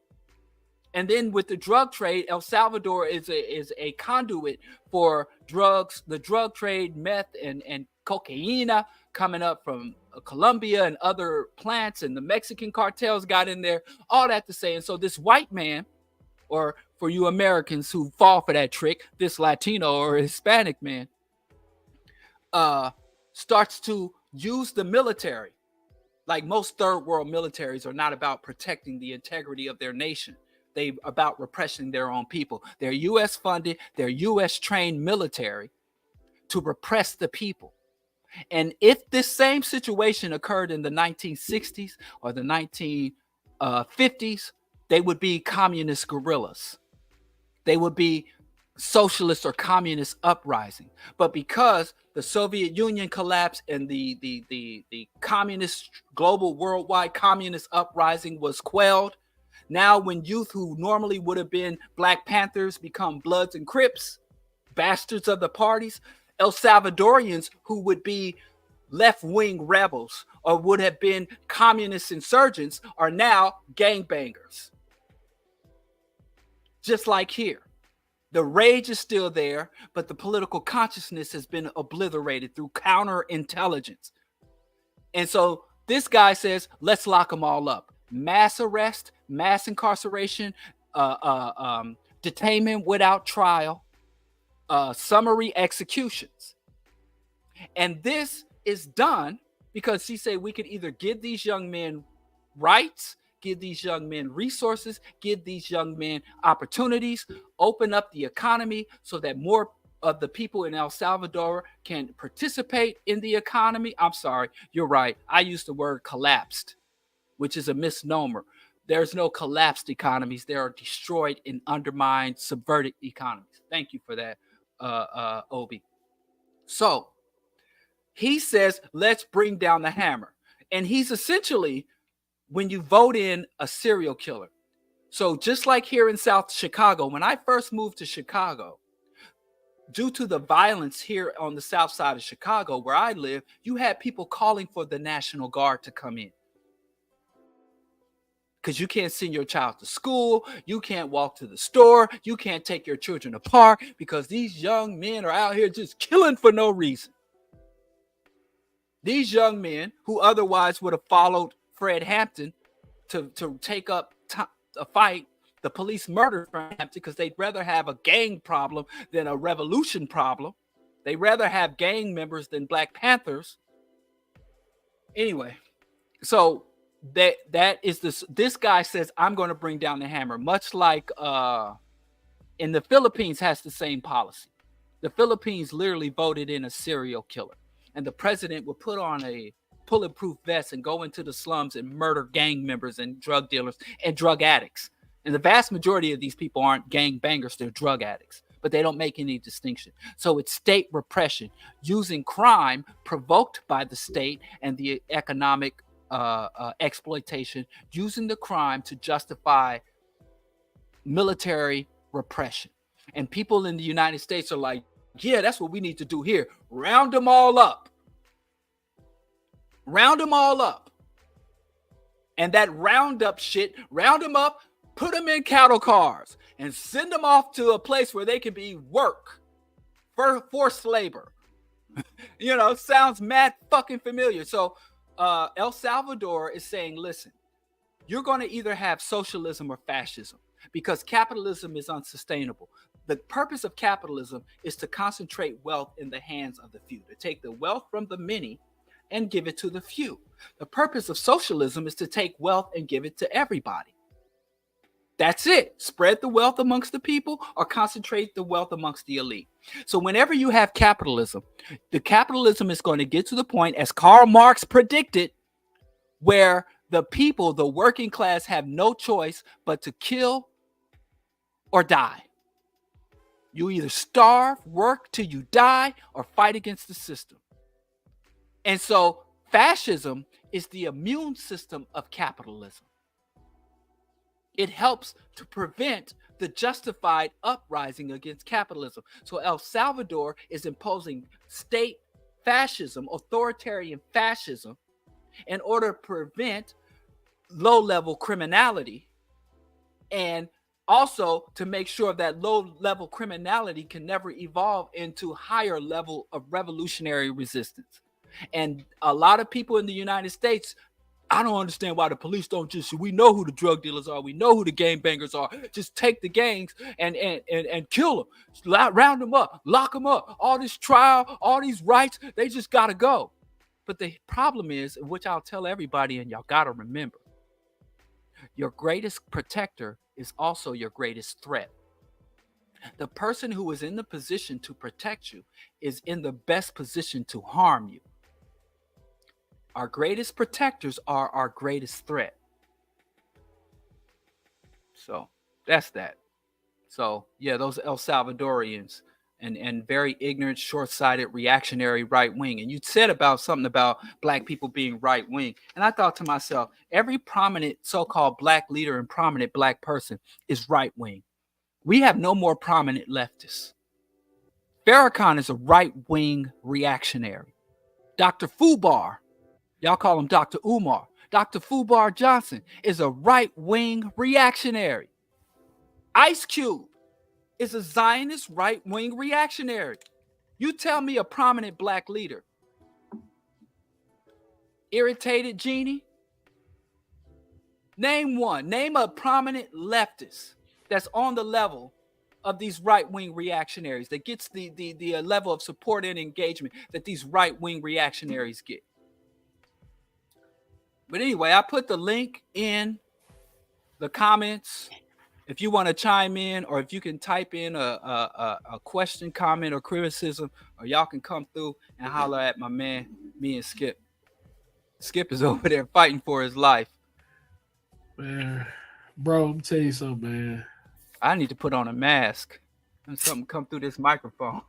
And then with the drug trade, El Salvador is a conduit for drugs, the drug trade, meth and cocaine coming up from Colombia and other plants, and the Mexican cartels got in there, all that to say. And so this white man, or for you Americans who fall for that trick, this Latino or Hispanic man starts to use the military. Like most third world militaries are not about protecting the integrity of their nation. They're about repressing their own people. They're U.S. funded, they're U.S. trained military to repress the people. And if this same situation occurred in the 1960s or the 1950s, they would be communist guerrillas. They would be socialist or communist uprising. But because the Soviet Union collapsed and the communist global worldwide communist uprising was quelled, now when youth who normally would have been Black Panthers become Bloods and Crips, bastards of the parties, El Salvadorians who would be left-wing rebels or would have been communist insurgents are now gangbangers. Just like here. The rage is still there, but the political consciousness has been obliterated through counterintelligence. And so this guy says, let's lock them all up. Mass arrest, mass incarceration, detainment without trial, summary executions. And this is done because he said we could either give these young men rights, give these young men resources, give these young men opportunities, open up the economy so that more of the people in El Salvador can participate in the economy. I'm sorry, you're right. I used the word collapsed, which is a misnomer. There's no collapsed economies. There are destroyed and undermined, subverted economies. Thank you for that, Obi. So he says, let's bring down the hammer. And he's essentially, when you vote in a serial killer. So just like here in South Chicago, when I first moved to Chicago, due to the violence here on the south side of Chicago where I live, you had people calling for the National Guard to come in. Because you can't send your child to school, you can't walk to the store, you can't take your children to park because these young men are out here just killing for no reason. These young men who otherwise would have followed Fred Hampton to take up a fight, the police murdered Fred Hampton because they'd rather have a gang problem than a revolution problem. They'd rather have gang members than Black Panthers. Anyway, so that is this guy says, I'm going to bring down the hammer, much like in the Philippines has the same policy. The Philippines literally voted in a serial killer, and the president will put on a bulletproof vest and go into the slums and murder gang members and drug dealers and drug addicts. And the vast majority of these people aren't gang bangers, they're drug addicts, but they don't make any distinction. So it's state repression using crime provoked by the state and the economic exploitation, using the crime to justify military repression. And people in the United States are like, yeah, that's what we need to do here. Round them all up. Round them all up. And that roundup shit, round them up, put them in cattle cars, and send them off to a place where they can be work for forced labor. You know, sounds mad fucking familiar. So El Salvador is saying, listen, you're going to either have socialism or fascism because capitalism is unsustainable. The purpose of capitalism is to concentrate wealth in the hands of the few, to take the wealth from the many and give it to the few. The purpose of socialism is to take wealth and give it to everybody. That's it. Spread the wealth amongst the people or concentrate the wealth amongst the elite. So whenever you have capitalism, the capitalism is going to get to the point, as Karl Marx predicted, where the people, the working class, have no choice but to kill or die. You either starve, work till you die, or fight against the system. And so fascism is the immune system of capitalism. It helps to prevent the justified uprising against capitalism. So El Salvador is imposing state fascism, authoritarian fascism, in order to prevent low-level criminality, and also to make sure that low-level criminality can never evolve into higher level of revolutionary resistance. And a lot of people in the United States, I don't understand why the police don't just, we know who the drug dealers are, we know who the gang bangers are, just take the gangs and kill them, round them up, lock them up, all this trial, all these rights, they just got to go. But the problem is, which I'll tell everybody, and y'all got to remember, your greatest protector is also your greatest threat. The person who is in the position to protect you is in the best position to harm you. Our greatest protectors are our greatest threat. So that's that. So yeah, those El Salvadorians and very ignorant, short-sighted, reactionary right wing. And you said about something about black people being right wing, and I thought to myself, every prominent so-called black leader and prominent black person is right wing. We have no more prominent leftists. Farrakhan is a right wing reactionary. Dr. Fubar, y'all call him Dr. Umar. Dr. Fubar Johnson is a right wing reactionary. Ice Cube is a Zionist right wing reactionary. You tell me a prominent black leader. Irritated Genie? Name one. Name a prominent leftist that's on the level of these right wing reactionaries, that gets the level of support and engagement that these right wing reactionaries get. But anyway, I put the link in the comments. If you want to chime in, or if you can type in a question, comment, or criticism, or y'all can come through and holler at my man, me and Skip. Skip is over there fighting for his life. Man, bro, I'm tell you something, man. I need to put on a mask and something come through this microphone.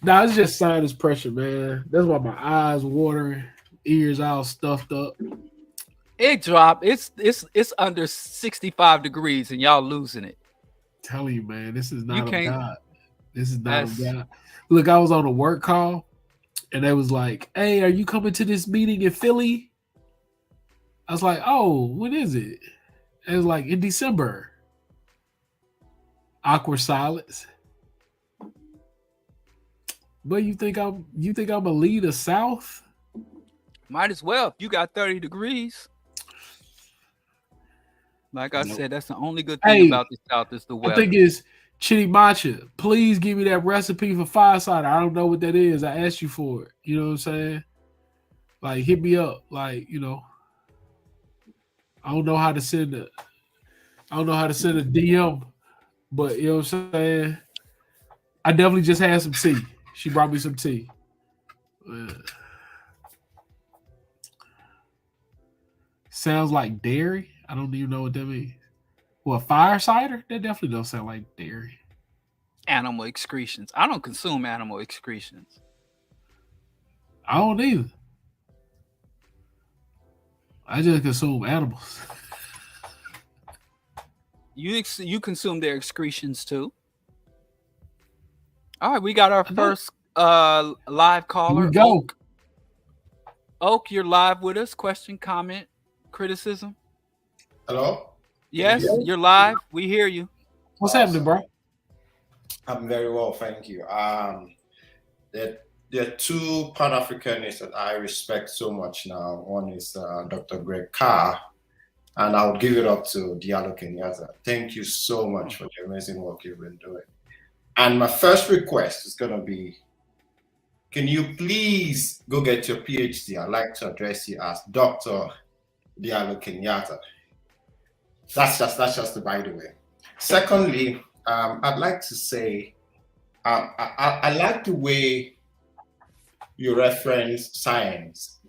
Nah, it's just sinus pressure, man. That's why my eyes watering, ears all stuffed up. It dropped. It's under 65 degrees and y'all losing it. Telling you, man, this is You not of can't. God. This is not of God. Look, I was on a work call, and they was like, "Hey, are you coming to this meeting in Philly?" I was like, "Oh, when is it?" It was like in December. Awkward silence. But you think I'm a lead the South? Might as well. If you got 30 degrees. Like I Nope. said, that's the only good thing about the South is the weather. I think it's Chitty Matcha. Please give me that recipe for fire cider. I don't know what that is. I asked you for it. You know what I'm saying? Like, hit me up. Like, you know, I don't know how to send a DM, but you know what I'm saying? I definitely just had some tea. She brought me some tea. Sounds like dairy. I don't even know what that means. Well, fire cider? That definitely don't sound like dairy. Animal excretions. I don't consume animal excretions. I don't either. I just consume animals. You consume their excretions too. All right, we got our first live caller. Here we go. Oak, you're live with us. Question, comment, criticism. Hello? Yes, you're live. We hear you. What's happening, bro? I'm very well, thank you. There are two Pan-Africanists that I respect so much now. One is Dr. Greg Carr, and I'll give it up to Diallo Kenyatta. Thank you so much for the amazing work you've been doing. And my first request is going to be, can you please go get your PhD? I'd like to address you as Dr. Diallo Kenyatta. That's just the by the way. Secondly, I'd like to say, I like the way you reference science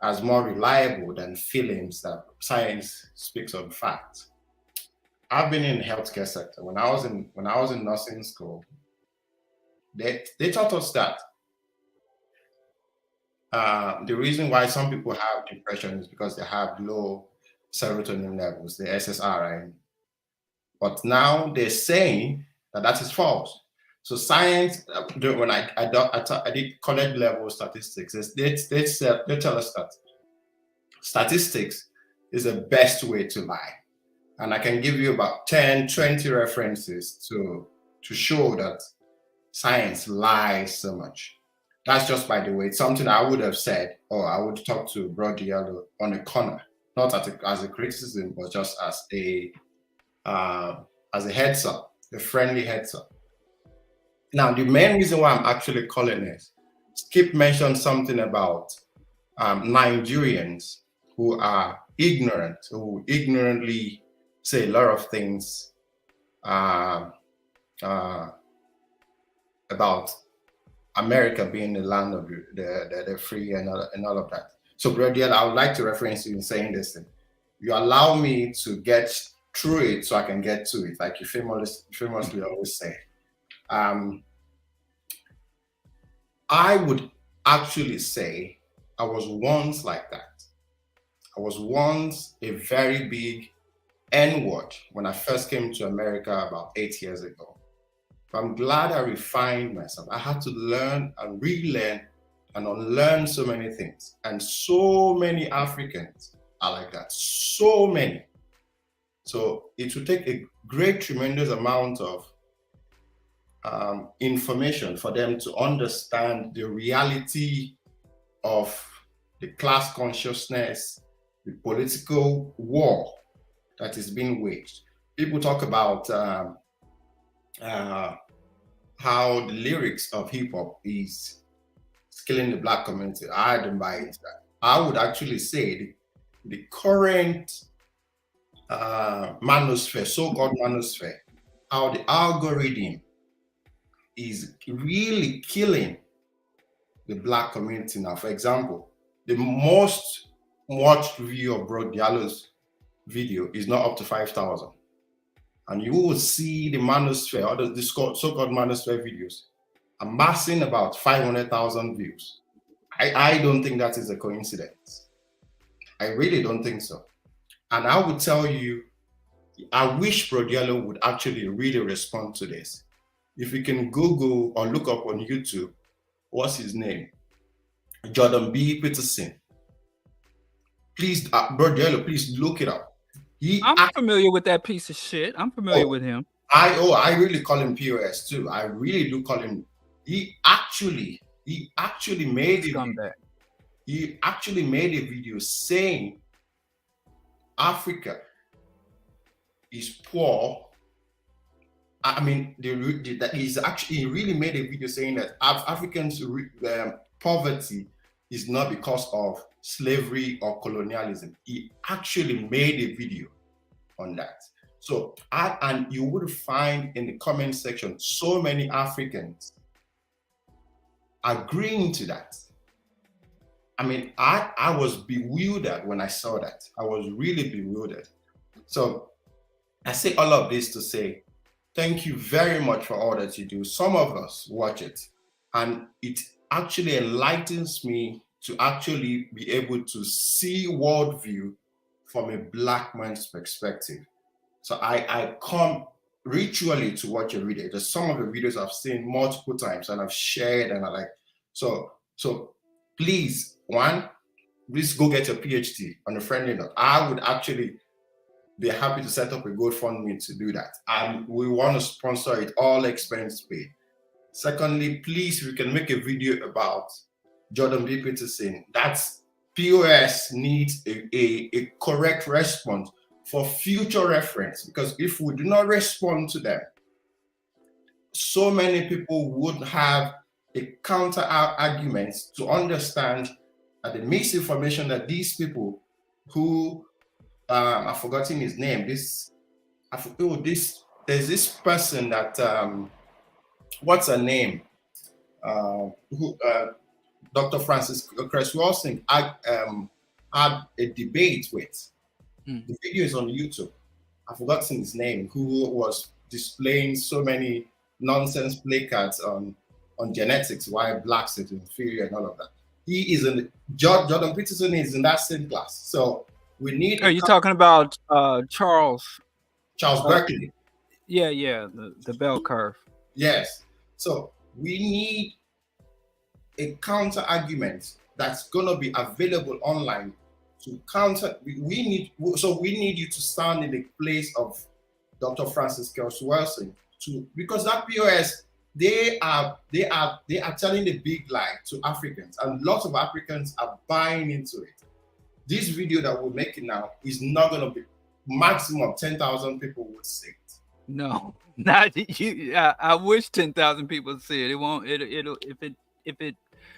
as more reliable than feelings that science speaks on facts. I've been in the healthcare sector. When I was in nursing school, they taught us that the reason why some people have depression is because they have low serotonin levels, the SSRI. But now they're saying that is false. So science, when I did college level statistics, they tell us that statistics is the best way to lie. And I can give you about 10, 20 references to show that science lies so much. That's just by the way. It's something I would have said, or I would talk to Bro Diallo on a corner, not as a criticism, but just as a heads up, a friendly heads up. Now, the main reason why I'm actually calling this Skip mentioned something about Nigerians who are ignorant, who ignorantly say a lot of things uh, about America being the land of the free and all of that. So, Brother, I would like to reference you in saying this thing. You allow me to get through it so I can get to it, like you famously always say. I would actually say I was once like that. I was once a very big N-word when I first came to America about 8 years ago. But I'm glad I refined myself. I had to learn and relearn and unlearn so many things. And so many Africans are like that. So many. So it will take a great, tremendous amount of information for them to understand the reality of the class consciousness, the political war that is being waged. People talk about how the lyrics of hip hop is killing the black community. I don't buy into that. I would actually say the current manosphere, so-called manosphere, how the algorithm is really killing the black community now. For example, the most watched view of Bro Diallo's video is not up to 5,000. And you will see the manosphere, or the so-called manosphere videos amassing about 500,000 views. I don't think that is a coincidence. I really don't think so. And I would tell you, I wish Bro Diallo would actually really respond to this. If you can Google or look up on YouTube, what's his name? Jordan B. Peterson. Please, Bro Diallo, please look it up. I'm familiar with that piece of shit. I'm familiar with him. I really call him POS too. I really do call him. He actually made a video saying Africa is poor. I mean, he really made a video saying that Africans' poverty is not because of slavery or colonialism. He actually made a video on that. So, and you would find in the comment section so many Africans agreeing to that. I mean, I was bewildered when I saw that. I was really bewildered. So I say all of this to say, thank you very much for all that you do. Some of us watch it, and it actually enlightens me to actually be able to see worldview from a black man's perspective. So I come ritually to watch a video. There's some of the videos I've seen multiple times and I've shared, and I like, so please, please go get your PhD on a friendly note. I would actually be happy to set up a GoFundMe to do that. And we want to sponsor it, all expense paid. Secondly, please, if you can make a video about Jordan B. Peterson, that's POS needs a correct response for future reference, because if we do not respond to them, so many people would have a counter argument to understand the misinformation that these people who I've forgotten his name. There's this person that what's her name? Dr. Francis Cress Wilson had a debate with. The video is on YouTube. I've forgotten his name, who was displaying so many nonsense placards on genetics, why blacks are inferior and all of that. He is Jordan Peterson is in that same class. So we need. Are you talking about Charles Berkeley? Yeah, the bell curve. Yes. So we need a counter argument that's going to be available online to counter. We need you to stand in the place of Dr. Francis Wilson because that POS, they are telling the big lie to Africans, and lots of Africans are buying into it. This video that we're making now is not going to be maximum 10,000 people would see it. No, not you. I wish 10,000 people see it. It won't. It'll if it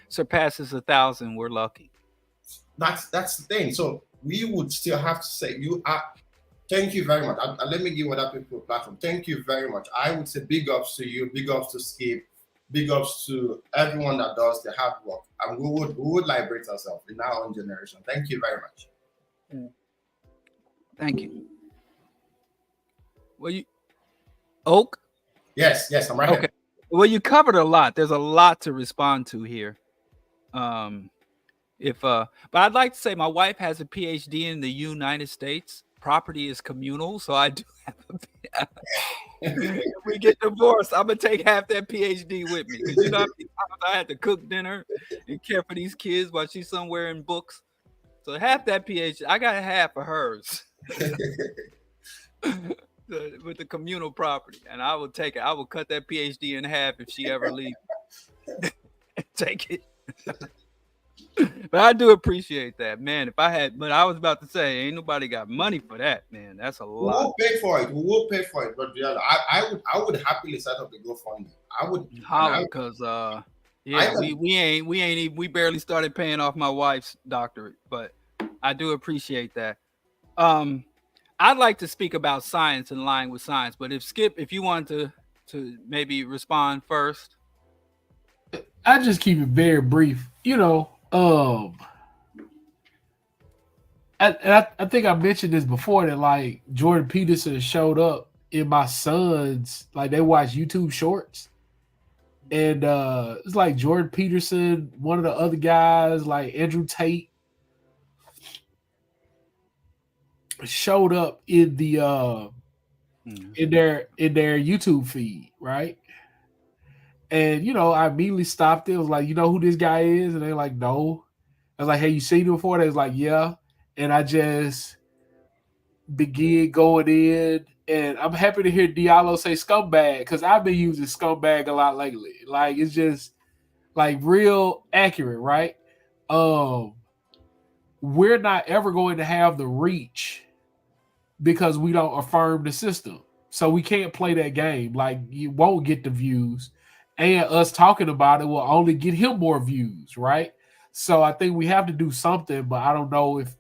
surpasses 1,000, we're lucky. That's the thing. So we would still have to say you are. Thank you very much. Let me give other people a platform. Thank you very much. I would say big ups to you, big ups to Skip, big ups to everyone that does the hard work, and we would liberate ourselves in our own generation. Thank you very much. Thank you. Well, you Oak. Yes, I'm right. Okay. Well, you covered a lot. There's a lot to respond to here. But I'd like to say my wife has a PhD in the United States. Property is communal, so I do have if we get divorced, I'm gonna take half that PhD with me, because you know how many times I had to cook dinner and care for these kids while she's somewhere in books. So half that PhD, I got half of hers with the communal property, and I will take it. I will cut that PhD in half if she ever leaves. Take it. But I do appreciate that, man. But I was about to say, ain't nobody got money for that, man. That's a lot. We will pay for it. We will pay for it. But yeah, I would happily set up the GoFundMe. I would, because we barely started paying off my wife's doctorate, but I do appreciate that. I'd like to speak about science and lying with science, but if you want to maybe respond first. I just keep it very brief. I think I mentioned this before, that like Jordan Peterson showed up in my sons, like they watch YouTube shorts, and it's like Jordan Peterson, one of the other guys, like Andrew Tate, showed up in the in their YouTube feed, right? And I immediately stopped it. I was like, you know who this guy is? And they're like, no. I was like, hey, you seen him before? They was like, yeah. And I just began going in, and I'm happy to hear Diallo say scumbag, because I've been using scumbag a lot lately. Like, it's just like real accurate, right? We're not ever going to have the reach because we don't affirm the system. So we can't play that game. Like, you won't get the views, and us talking about it will only get him more views, right? So I think we have to do something, but I don't know if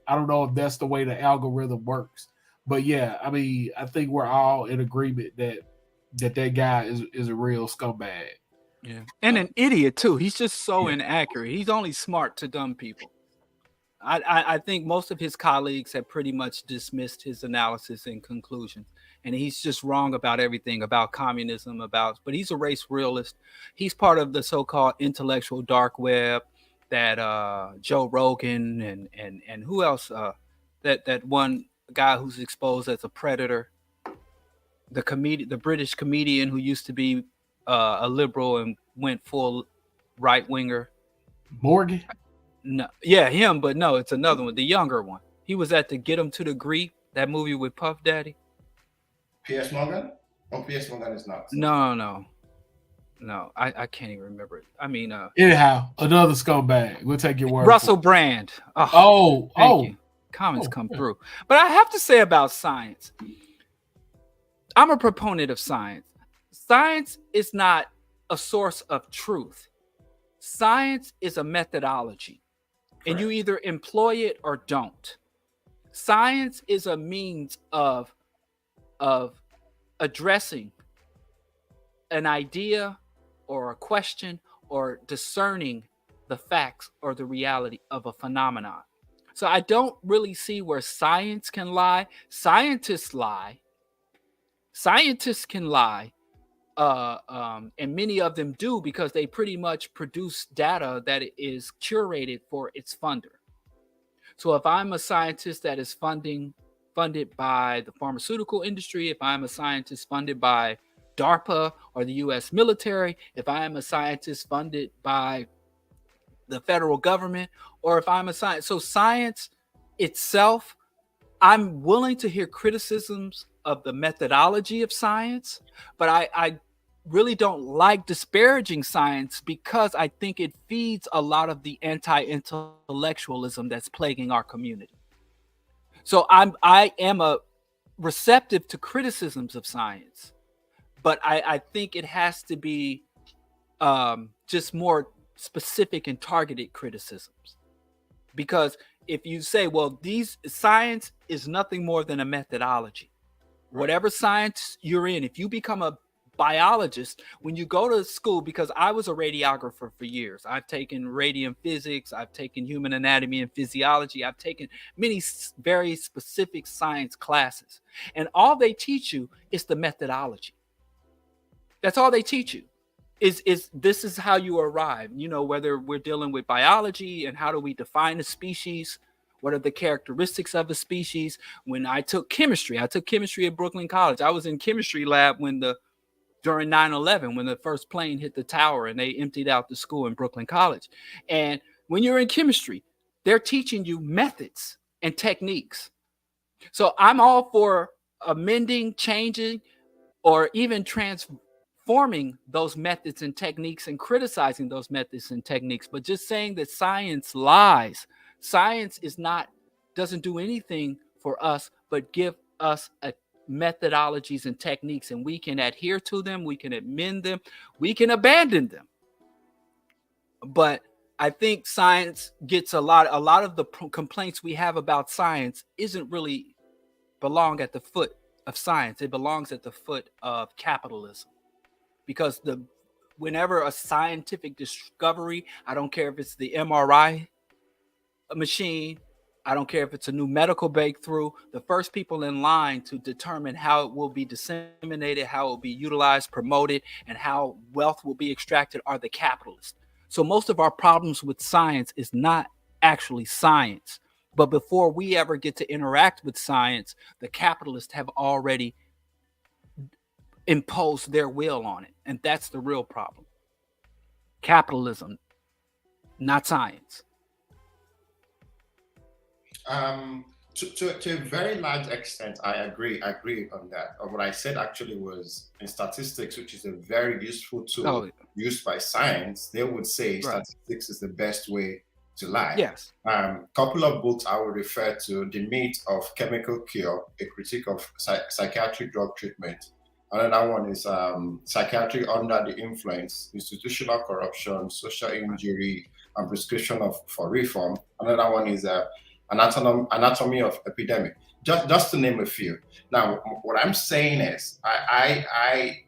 that's the way the algorithm works. But yeah, I mean, I think we're all in agreement that guy is a real scumbag. Yeah, and an idiot too. He's just so inaccurate. He's only smart to dumb people. I think most of his colleagues have pretty much dismissed his analysis and conclusions, and he's just wrong about everything, about communism, but he's a race realist. He's part of the so-called intellectual dark web that Joe Rogan and who else, that one guy who's exposed as a predator, the British comedian who used to be a liberal and went full right winger. Morgan? No, yeah, him, but no, it's another one, the younger one. He was at the Get Him to the Greek, that movie with Puff Daddy. P.S. Morgan? Oh, P.S. Morgan is not. No, I can't even remember it. I mean, anyhow, another scumbag. We'll take your word. Russell Brand. Thank you. Comments come through. But I have to say about science, I'm a proponent of science. Science is not a source of truth. Science is a methodology. Correct. And you either employ it or don't. Science is a means of addressing an idea or a question or discerning the facts or the reality of a phenomenon. So I don't really see where science can lie. Scientists lie. Scientists can lie. And many of them do, because they pretty much produce data that is curated for its funder. So if I'm a scientist that is funded by the pharmaceutical industry, if I'm a scientist funded by DARPA or the US military, if I am a scientist funded by the federal government, or if I'm a scientist, so science itself, I'm willing to hear criticisms of the methodology of science, but I really don't like disparaging science, because I think it feeds a lot of the anti-intellectualism that's plaguing our community. So I am a receptive to criticisms of science, but I think it has to be just more specific and targeted criticisms. Because if you say, well, these science is nothing more than a methodology, whatever science you're in, if you become a biologist, when you go to school, because I was a radiographer for years, I've taken radium physics, I've taken human anatomy and physiology, I've taken many very specific science classes, and all they teach you is the methodology. That's all they teach you. Is this is how you arrive, you know, whether we're dealing with biology and how do we define a species, what are the characteristics of a species. When I took chemistry at Brooklyn College. I was in chemistry lab during 9/11, when the first plane hit the tower and they emptied out the school in Brooklyn College. And when you're in chemistry, they're teaching you methods and techniques. So I'm all for amending, changing, or even transforming those methods and techniques and criticizing those methods and techniques. But just saying that science lies, science doesn't do anything for us but give us methodologies and techniques, and we can adhere to them, we can amend them, we can abandon them. But I think science gets a lot of the complaints we have about science isn't really belong at the foot of science. It belongs at the foot of capitalism. Because whenever a scientific discovery, I don't care if it's the MRI machine, I don't care if it's a new medical breakthrough, the first people in line to determine how it will be disseminated, how it will be utilized, promoted, and how wealth will be extracted are the capitalists. So most of our problems with science is not actually science. But before we ever get to interact with science, the capitalists have already imposed their will on it. And that's the real problem. Capitalism, not science. To a very large extent, I agree on that. What I said actually was in statistics, which is a very useful tool used by science, they would say statistics is the best way to lie. Yes. Couple of books I would refer to: The Myth of Chemical Cure, a critique of psychiatric drug treatment. Another one is Psychiatry Under the Influence, Institutional Corruption, Social Injury, and Prescription for Reform. Another one is Anatomy of Epidemic, just to name a few. Now, what I'm saying is, I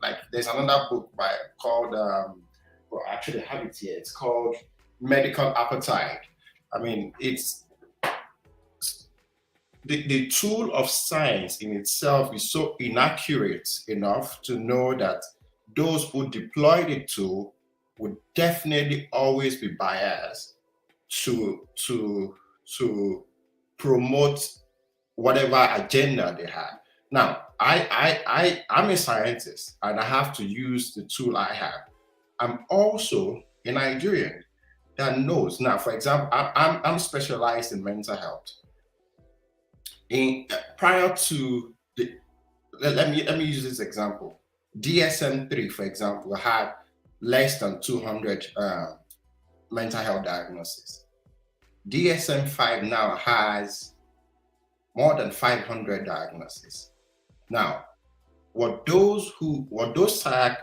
like, there's another book called, well, actually I have it here. It's called Medical Appetite. I mean, it's the tool of science in itself is so inaccurate enough to know that those who deploy the tool would definitely always be biased to promote whatever agenda they have. Now, I'm a scientist and I have to use the tool I have. I'm also a Nigerian that knows. Now, for example, I'm specialized in mental health. Prior to let me use this example. DSM-3, for example, had less than 200 mental health diagnoses. DSM-5 now has more than 500 diagnoses. Now, what those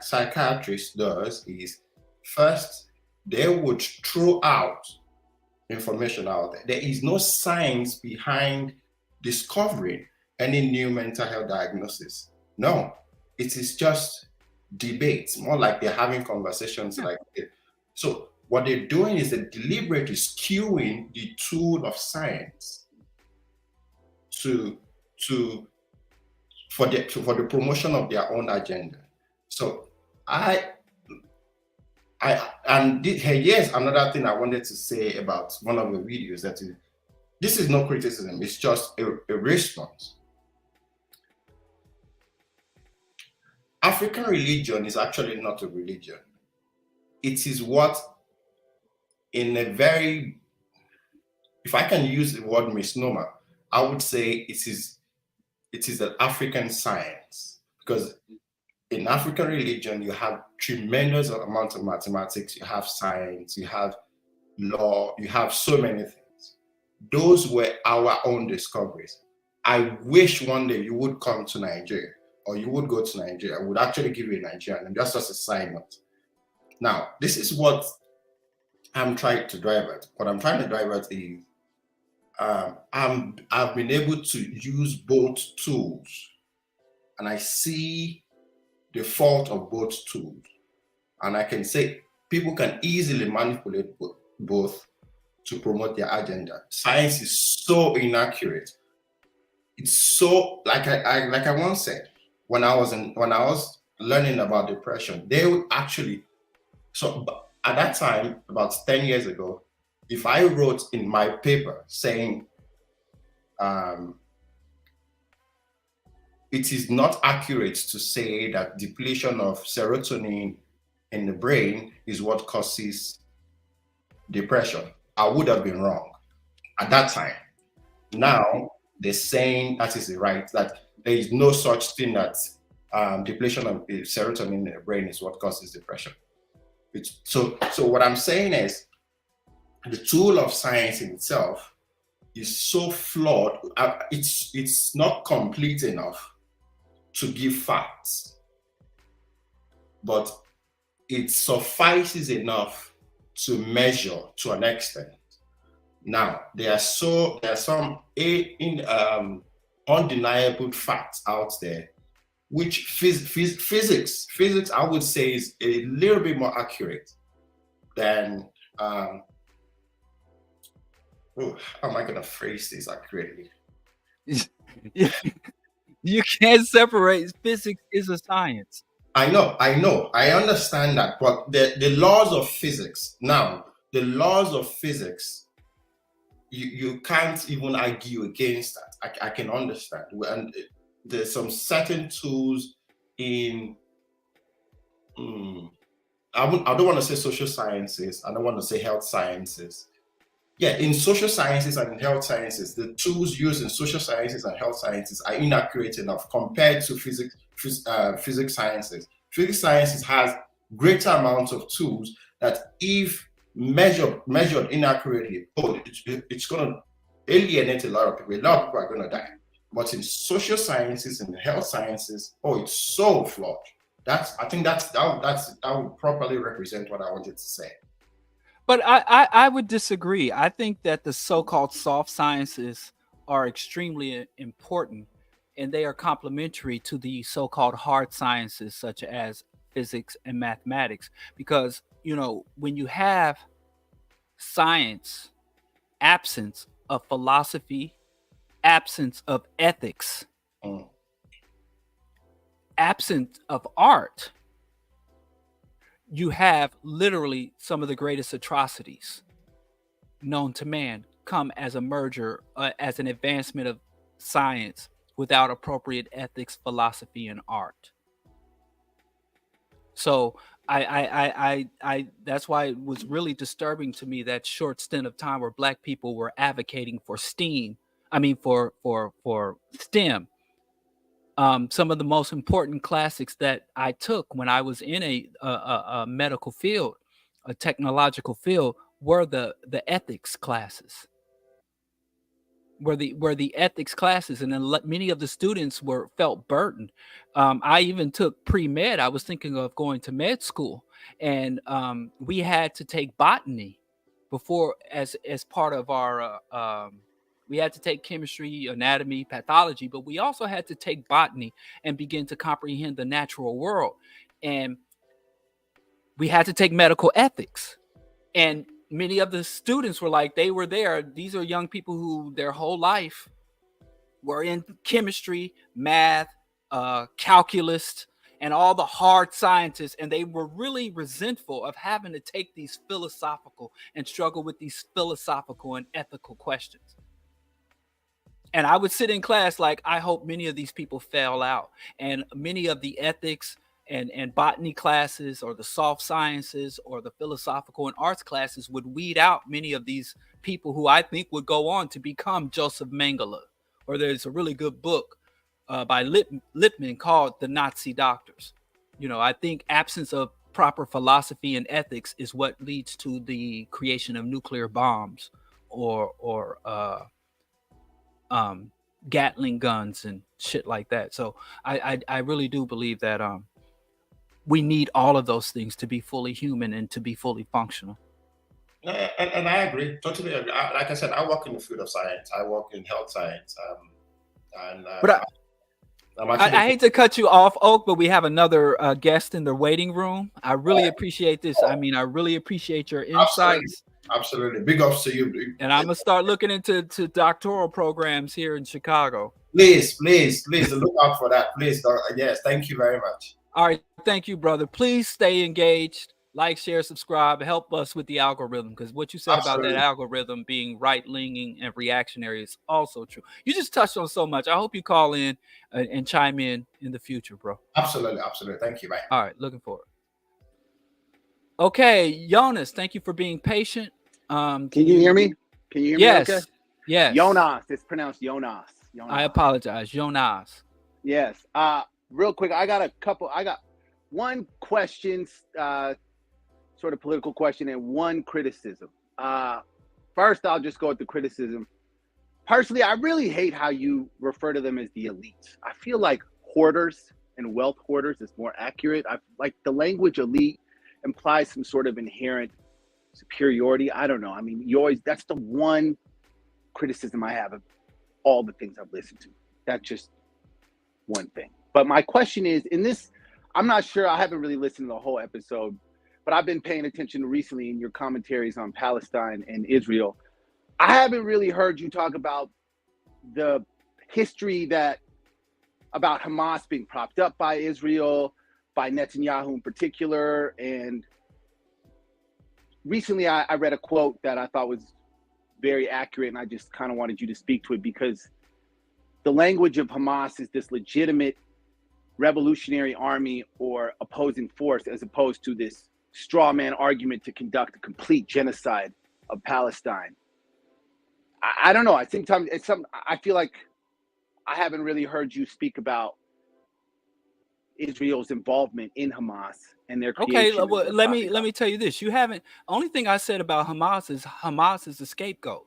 psychiatrists does is, first, they would throw out information out there. There is no science behind discovering any new mental health diagnosis. No, it is just debates, more like they're having conversations like this. So what they're doing is they're deliberately skewing the tool of science for the promotion of their own agenda. So here's another thing I wanted to say about one of the videos. This is no criticism, it's just a response. African religion is actually not a religion. It is what, in a very, if I can use the word misnomer, I would say it is an African science, because in African religion, you have tremendous amount of mathematics, you have science, you have law, you have so many things. Those were our own discoveries. I wish one day you would come to Nigeria, or you would go to Nigeria. I would actually give you a Nigerian, and just as a side note. Now, this is what I'm trying to drive at. What I'm trying to drive at is I've been able to use both tools, and I see the fault of both tools, and I can say people can easily manipulate both to promote their agenda. Science is so inaccurate. It's so like I once said when I was learning about depression, they would actually at that time about 10 years ago, if I wrote in my paper saying it is not accurate to say that depletion of serotonin in the brain is what causes depression, I would have been wrong at that time. Now they're saying that is right, that there is no such thing that depletion of serotonin in the brain is what causes depression. So what I'm saying is the tool of science in itself is so flawed. It's not complete enough to give facts, but it suffices enough to measure to an extent. Now there are some undeniable facts out there, which physics I would say is a little bit more accurate than how am I gonna phrase this accurately? You can't separate. Physics is a science. I know, I understand that, but the laws of physics, you can't even argue against that. I can understand, and there's some certain tools in I don't want to say social sciences, I don't want to say health sciences. Yeah, in social sciences and in health sciences, the tools used in social sciences and health sciences are inaccurate enough compared to physics sciences. Physics sciences has greater amounts of tools that, if measured inaccurately, it's going to alienate a lot of people. A lot of people are going to die. But in social sciences and health sciences, it's so flawed. I think that would properly represent what I wanted to say. But I would disagree. I think that the so-called soft sciences are extremely important, and they are complementary to the so-called hard sciences such as physics and mathematics. Because, when you have science, absence of philosophy, absence of ethics, absence of art, you have literally some of the greatest atrocities known to man come as a merger, as an advancement of science without appropriate ethics, philosophy, and art. So I that's why it was really disturbing to me that short stint of time where Black people were advocating for STEAM. I mean, for STEM. Some of the most important classics that I took when I was in a medical field, a technological field, were the ethics classes. Were the ethics classes, and then many of the students felt burdened. I even took pre-med. I was thinking of going to med school, and we had to take botany before as part of our. We had to take chemistry, anatomy, pathology, but we also had to take botany and begin to comprehend the natural world. And we had to take medical ethics. And many of the students were like, they were there. These are young people who their whole life were in chemistry, math, calculus, and all the hard sciences. And they were really resentful of having to take these philosophical and struggle with these philosophical and ethical questions. And I would sit in class like, I hope many of these people fail out. And many of the ethics and botany classes, or the soft sciences, or the philosophical and arts classes would weed out many of these people who I think would go on to become Joseph Mengele. Or there's a really good book by Lippmann called The Nazi Doctors. I think absence of proper philosophy and ethics is what leads to the creation of nuclear bombs or Gatling guns and shit like that. So I really do believe that we need all of those things to be fully human and to be fully functional. And I agree, totally agree. Like I said, I work in the field of science. I work in health science. And But I'm I actually, hate to cut you off, Oak, but we have another guest in the waiting room. I really appreciate this. I mean, I really appreciate your absolutely, insights. absolutely. Big ups to you. And I'm gonna start looking into doctoral programs here in Chicago. Please, please, please look out for that. Please, yes, thank you very much. All right, thank you, brother. Please stay engaged, like, share, subscribe, help us with the algorithm, because what you said about that Absolutely, algorithm being right-leaning and reactionary is also true. You just touched on so much. I hope you call in and chime in the future, bro. absolutely, absolutely. Thank you, bye. All right, looking forward. Okay, Jonas, thank you for being patient. Can you hear me? Can you hear me? Yes. Okay? Yes. Jonas. It's pronounced Jonas. I apologize. Jonas. Yes. Real quick, I got one question, sort of political question, and one criticism. First, I'll just go with the criticism. Personally, I really hate how you refer to them as the elites. I feel like hoarders and wealth hoarders is more accurate. I like the language elite implies some sort of inherent superiority. I don't know. I mean, that's the one criticism I have of all the things I've listened to. That's just one thing. But my question is, in this, I'm not sure, I haven't really listened to the whole episode, but I've been paying attention recently in your commentaries on Palestine and Israel. I haven't really heard you talk about the history about Hamas being propped up by Israel, by Netanyahu in particular. And recently I read a quote that I thought was very accurate, and I just kind of wanted you to speak to it, because the language of Hamas is this legitimate revolutionary army or opposing force, as opposed to this straw man argument to conduct a complete genocide of Palestine. I don't know. I think I feel like I haven't really heard you speak about Israel's involvement in Hamas and their creation. Okay, well, let me tell you this. You haven't. Only thing I said about Hamas is a scapegoat.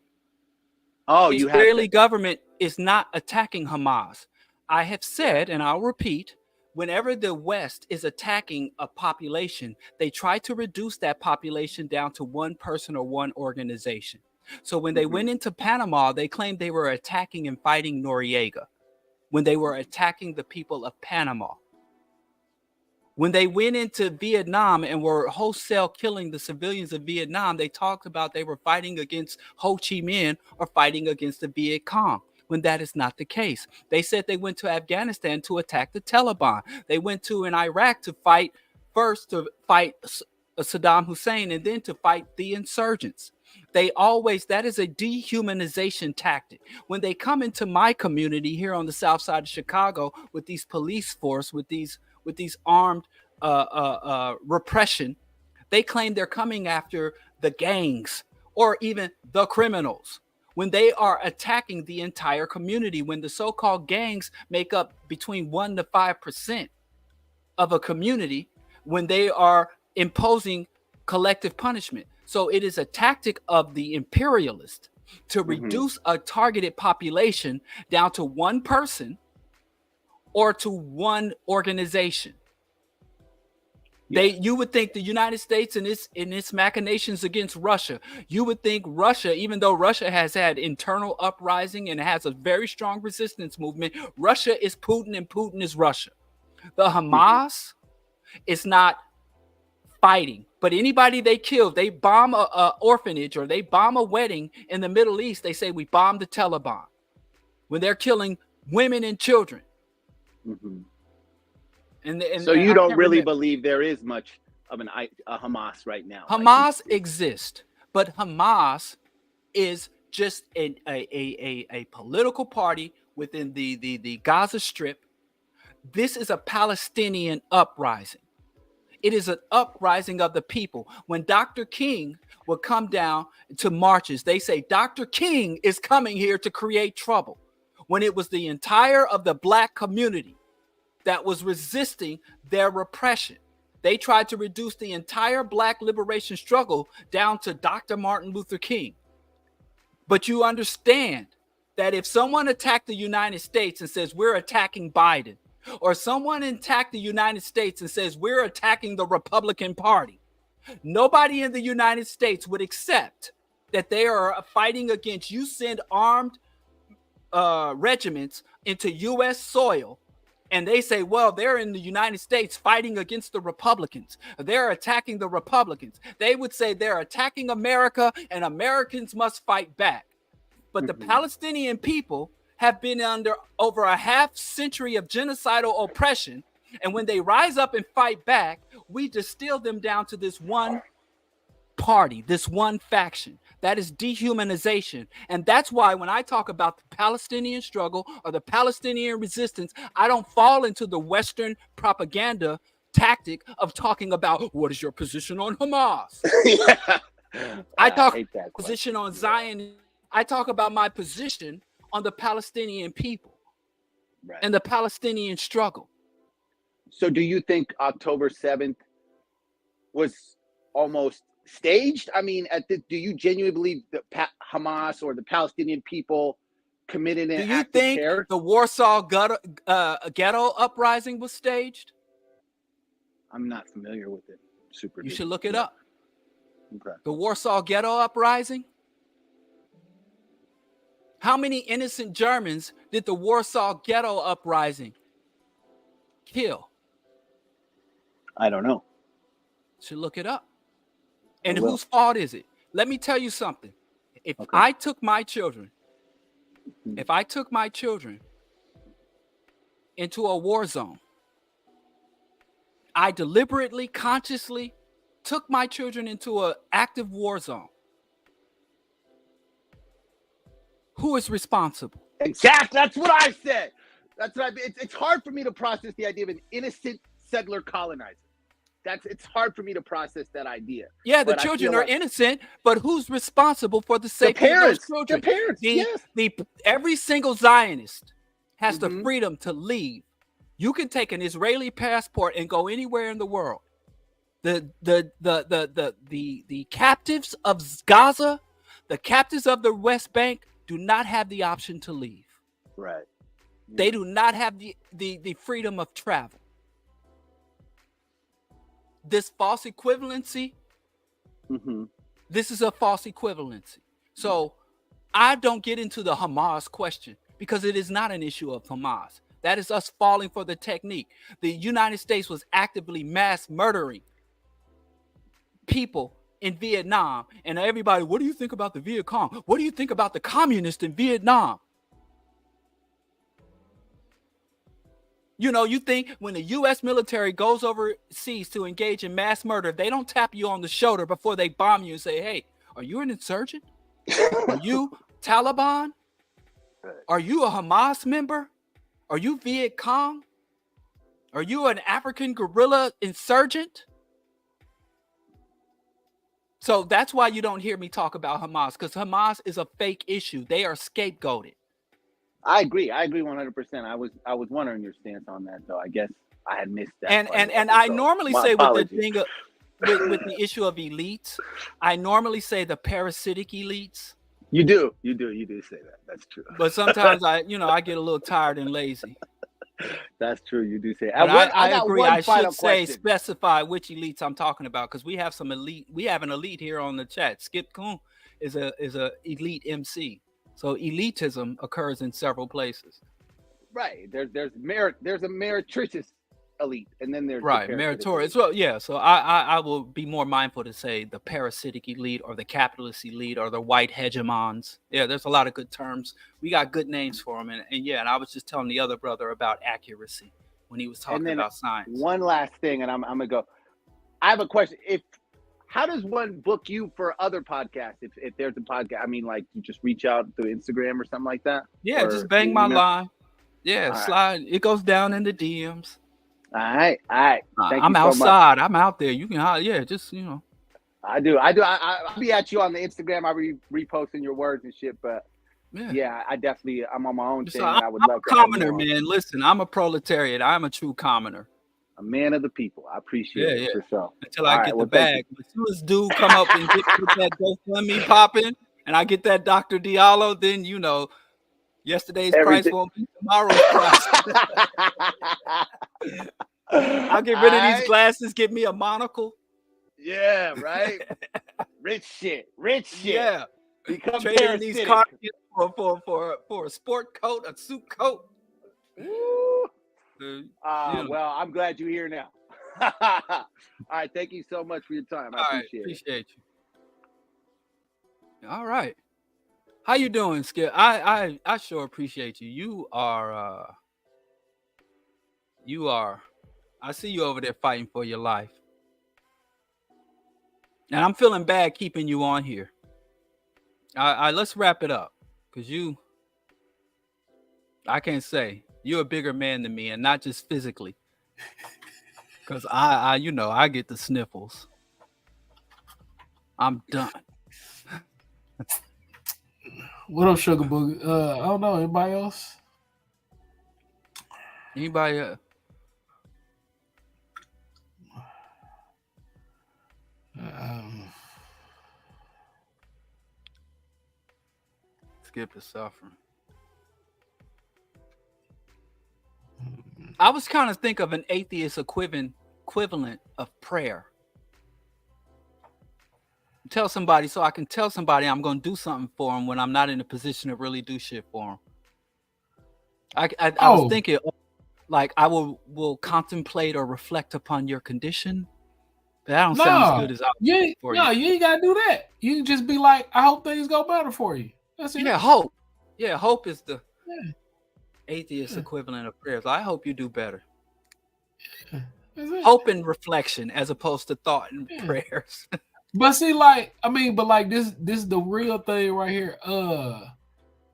Oh, the Israeli government is not attacking Hamas. I have said, and I'll repeat, whenever the West is attacking a population, they try to reduce that population down to one person or one organization. So when they went into Panama, they claimed they were attacking and fighting Noriega, when they were attacking the people of Panama. When they went into Vietnam and were wholesale killing the civilians of Vietnam, they talked about they were fighting against Ho Chi Minh or fighting against the Viet Cong, when that is not the case. They said they went to Afghanistan to attack the Taliban. They went to Iraq to fight Saddam Hussein, and then to fight the insurgents. That is a dehumanization tactic. When they come into my community here on the south side of Chicago with these police force, with these armed repression, they claim they're coming after the gangs or even the criminals, when they are attacking the entire community, when the so-called gangs make up between 1% to 5% of a community, when they are imposing collective punishment. So it is a tactic of the imperialist to reduce a targeted population down to one person or to one organization. You would think the United States in its machinations against Russia, you would think Russia, even though Russia has had internal uprising and has a very strong resistance movement, Russia is Putin and Putin is Russia. The Hamas is not fighting, but anybody they kill, they bomb a orphanage or they bomb a wedding in the Middle East, they say we bombed the Taliban, when they're killing women and children. And so you don't really believe there is much of a Hamas right now? Hamas exists, but Hamas is just a political party within the Gaza Strip. This is a Palestinian uprising. It is an uprising of the people. When Dr. King would come down to marches, they say Dr. King is coming here to create trouble, when it was the entire of the black community that was resisting their repression. They tried to reduce the entire black liberation struggle down to Dr. Martin Luther King. But you understand that if someone attacked the United States and says we're attacking Biden, or someone attacked the United States and says we're attacking the Republican Party, Nobody in the United States would accept that they are fighting against, you send armed regiments into U.S. soil, and they say, well, they're in the United States fighting against the Republicans. They're attacking the Republicans. They would say they're attacking America and Americans must fight back. But the Palestinian people have been under over a half century of genocidal oppression. And when they rise up and fight back, we distill them down to this one party, this one faction. That is dehumanization. And that's why when I talk about the Palestinian struggle or the Palestinian resistance, I don't fall into the Western propaganda tactic of talking about what is your position on Hamas. I talk position on Zion. I talk about my position on the Palestinian people and the Palestinian struggle. So do you think October 7th was almost staged? I mean, do you genuinely believe that Hamas or the Palestinian people committed an act of terror? Do you think the Warsaw ghetto uprising was staged? I'm not familiar with it. You should look it up. Okay. The Warsaw ghetto uprising? How many innocent Germans did the Warsaw ghetto uprising kill? I don't know. Should look it up. And whose fault is it? Let me tell you something. If I took my children, into a war zone, I deliberately, consciously took my children into an active war zone, who is responsible? Exactly. That's what I said. That's what it's hard for me to process the idea of an innocent settler colonizer. It's hard for me to process that idea. Yeah, the children are innocent, but who's responsible for the safety of those children? The parents, yes. Every single Zionist has the freedom to leave. You can take an Israeli passport and go anywhere in the world. The captives of Gaza, the captives of the West Bank do not have the option to leave. Right. They do not have the freedom of travel. This false equivalency, this is a false equivalency. So I don't get into the Hamas question because it is not an issue of Hamas. That is us falling for the technique. The United States was actively mass murdering people in Vietnam. And everybody, what do you think about the Viet Cong? What do you think about the communists in Vietnam? You know, you think when the U.S. military goes overseas to engage in mass murder, they don't tap you on the shoulder before they bomb you and say, hey, are you an insurgent? Are you Taliban? Are you a Hamas member? Are you Viet Cong? Are you an African guerrilla insurgent? So that's why you don't hear me talk about Hamas, because Hamas is a fake issue. They are scapegoated. I agree 100%. I was wondering your stance on that, though. I guess I had missed that. And I normally say with the thing with the issue of elites, I normally say the parasitic elites. You do say that. That's true. But sometimes I get a little tired and lazy. That's true. You do say. I agree. I should say specify which elites I'm talking about, because we have some elite. We have an elite here on the chat. Skip Coon is a elite MC. So elitism occurs in several places. Right. There's a meretricious elite, and then there's meritorious. Well, yeah. So I will be more mindful to say the parasitic elite or the capitalist elite or the white hegemons. Yeah, there's a lot of good terms. We got good names for them, and I was just telling the other brother about accuracy when he was talking about science. One last thing, and I'm gonna go. I have a question. How does one book you for other podcasts? If there's a podcast, I mean, like you just reach out through Instagram or something like that? Yeah, just bang my line. Yeah, slide. Right. It goes down in the DMs. All right. I'm outside. I'm out there. You can, just I do. I'll be at you on the Instagram. I'll be reposting your words and shit. But I'm on my own thing. I'm a commoner, man. Listen, I'm a proletariat. I'm a true commoner. A man of the people. I appreciate it for sure. Until I get the bag. As soon as dude come up and get that GoFundMe popping, and I get that Dr. Diallo, then yesterday's price won't be tomorrow's price. I'll get rid of these glasses. Give me a monocle. Yeah, right. Rich shit. Yeah, Become trading these parasitic. cars for a sport coat, a suit coat. Woo. You know. Well, I'm glad you're here now. All right, thank you so much for your time. I All right, appreciate you. All right, how you doing, Skip? I sure appreciate you. You are. I see you over there fighting for your life, and I'm feeling bad keeping you on here. I let's wrap it up, cause I can't say you're a bigger man than me, and not just physically. Cause I get the sniffles. I'm done. What up, Sugar Boogie? I don't know. Anybody else? Anybody? Skip is suffering. I was kind of think of an atheist equivalent of prayer. Tell somebody so I can tell somebody I'm going to do something for them when I'm not in a position to really do shit for them. I was thinking like I will contemplate or reflect upon your condition. But that don't sound as good as I for you. No, you ain't got to do that. You can just be like, I hope things go better for you. That's it. Yeah, hope. Yeah, hope is the atheist equivalent of prayers. I hope you do better. Hope and reflection as opposed to thought and prayers. But see, this is the real thing right here.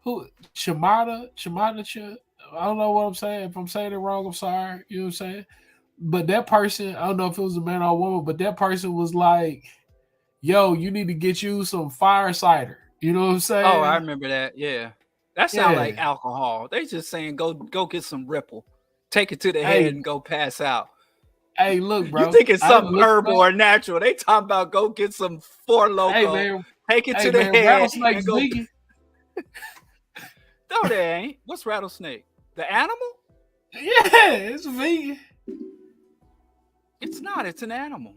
Who Shimada? I don't know what I'm saying. If I'm saying it wrong, I'm sorry. You know what I'm saying? But that person, I don't know if it was a man or a woman, but that person was like, yo, you need to get you some fire cider. You know what I'm saying? Oh, I remember that. Yeah. That sounds like alcohol. They just saying go get some Ripple. Take it to the head and go pass out. Hey, look, bro. You think it's something herbal or natural. They talking about go get some Four Loko. Hey, man. Take it to the head. Rattlesnake's vegan. No, they ain't. What's rattlesnake? The animal? Yeah, it's vegan. It's not. It's an animal.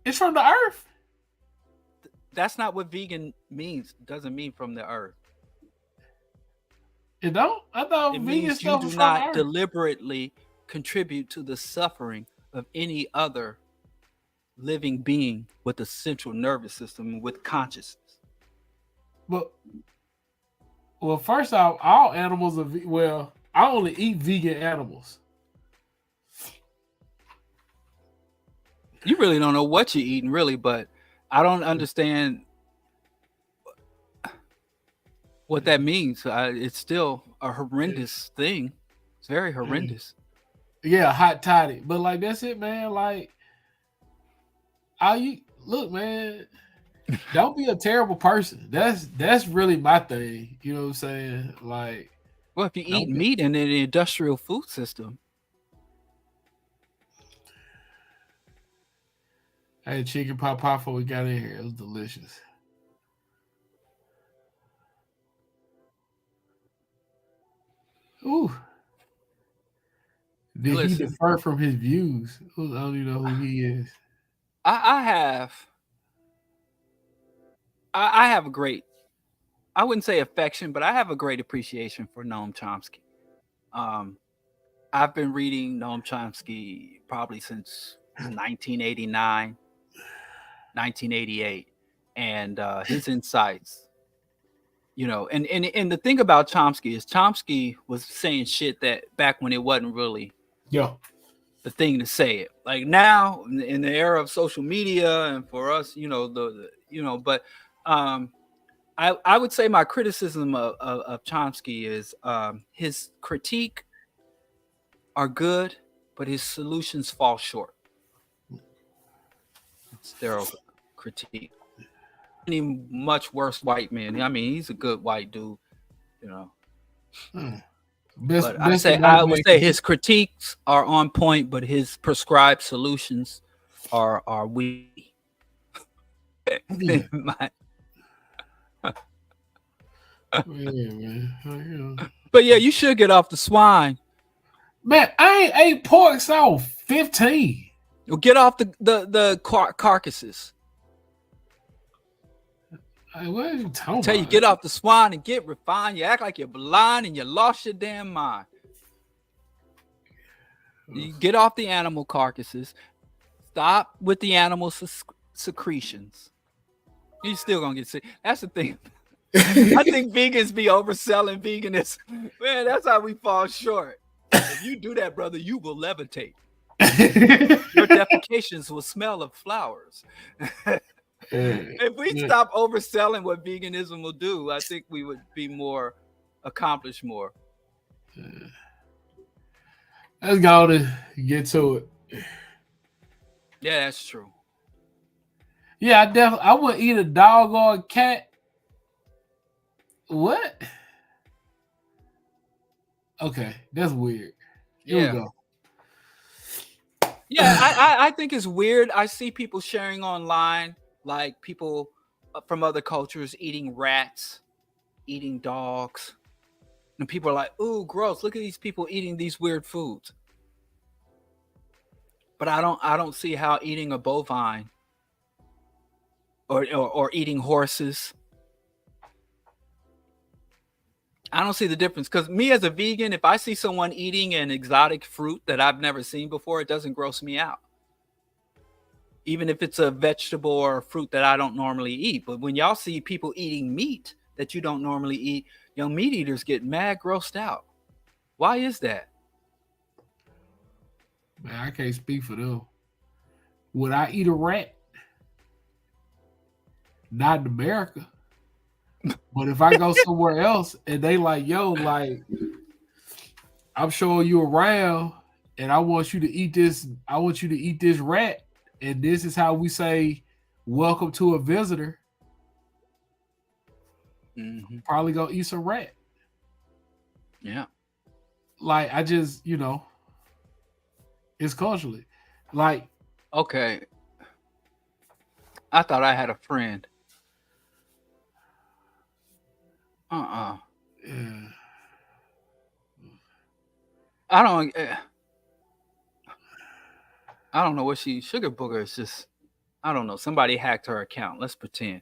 It's from the earth. That's not what vegan means. It doesn't mean from the earth. It don't? I thought it vegan means stuff you was do from the not earth. deliberately contribute to the suffering of any other living being with a central nervous system with consciousness. Well, first off, all animals are I only eat vegan animals. You really don't know what you're eating, really, but I don't understand what that means. It's still a horrendous thing. It's very horrendous. Yeah, hot toddy. But like that's it, man. Like look, man, don't be a terrible person. That's really my thing. You know what I'm saying? Like, well, if you eat meat in an industrial food system. I had chicken pot pie before we got in here. It was delicious. Ooh. Did he defer from his views? I don't even know who he is. I have a great, I wouldn't say affection, but I have a great appreciation for Noam Chomsky. I've been reading Noam Chomsky probably since 1989, 1988, and his insights. You know, and the thing about Chomsky is Chomsky was saying shit that back when it wasn't really the thing to say it. Like now in the era of social media and for us, but I would say my criticism of Chomsky is his critique are good, but his solutions fall short. It's their critique. Any much worse white man. I mean, he's a good white dude, you know. But I would say his critiques are on point, but his prescribed solutions are weak. But yeah, you should get off the swine. Man, I ain't ate pork since 15. Get off the carcasses. Like, what are you talking I tell you, about? get off the swine and get refined. You act like you're blind and you lost your damn mind. You get off the animal carcasses. Stop with the animal secretions. You're still gonna get sick. That's the thing. I think vegans be overselling veganism. Man, that's how we fall short. If you do that, brother, you will levitate. Your defecations will smell of flowers. If we stop overselling what veganism will do, I think we would be more accomplished more. Let's go to get to it. Yeah, that's true. Yeah, I would eat a dog or a cat. What? Okay, that's weird. Here we go. Yeah, I think it's weird. I see people sharing online, like people from other cultures eating rats, eating dogs. And people are like, ooh, gross. Look at these people eating these weird foods. But I don't see how eating a bovine or eating horses. I don't see the difference, because me as a vegan, if I see someone eating an exotic fruit that I've never seen before, it doesn't gross me out. Even if it's a vegetable or a fruit that I don't normally eat. But when y'all see people eating meat that you don't normally eat, meat eaters get mad grossed out. Why is that? Man, I can't speak for them. Would I eat a rat? Not in America. But if I go somewhere else and they like, yo, like, I'm showing you around and I want you to eat this. I want you to eat this rat. And this is how we say, welcome to a visitor. Mm-hmm. Probably gonna eat some rat. Yeah. Like, I just, it's culturally. Like, okay. I thought I had a friend. yeah. I don't know what Sugar Booger is just, I don't know. Somebody hacked her account. Let's pretend.